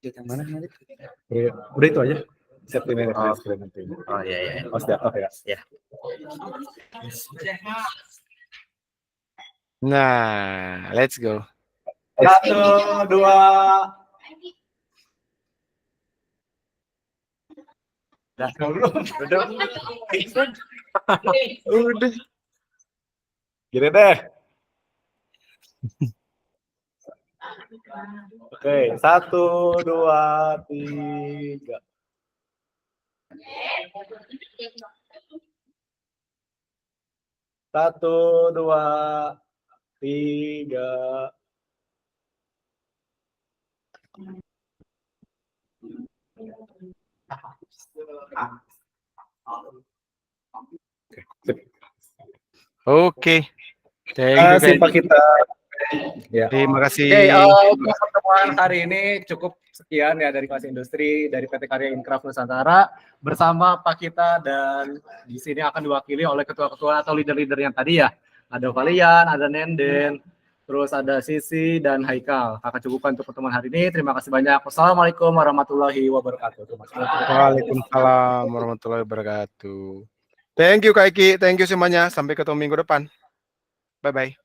Yang mana nanti? Udah itu aja. Set ini Oh. nanti. Oh iya. Oh, sudah. Oh ya. Ya. Nah, let's go. 1, 2. Udah belum? Udah. Gini deh. Oke, 1, 2, 3. Satu, 2, 3. Oke. Thank you, Pak kita. Ya. Terima kasih. Oke, untuk pertemuan hari ini cukup sekian ya dari kelas industri dari PT Karya Inkraf Nusantara bersama Pak kita, dan di sini akan diwakili oleh ketua-ketua atau leader-leader yang tadi ya. Ada Valian, ada Nenden, terus ada Sisi dan Haikal. Akan cukupkan untuk pertemuan hari ini. Terima kasih banyak. Wassalamualaikum warahmatullahi wabarakatuh. Waalaikumsalam warahmatullahi wabarakatuh. Thank you Kak Iki, thank you semuanya. Sampai ketemu minggu depan. Bye-bye.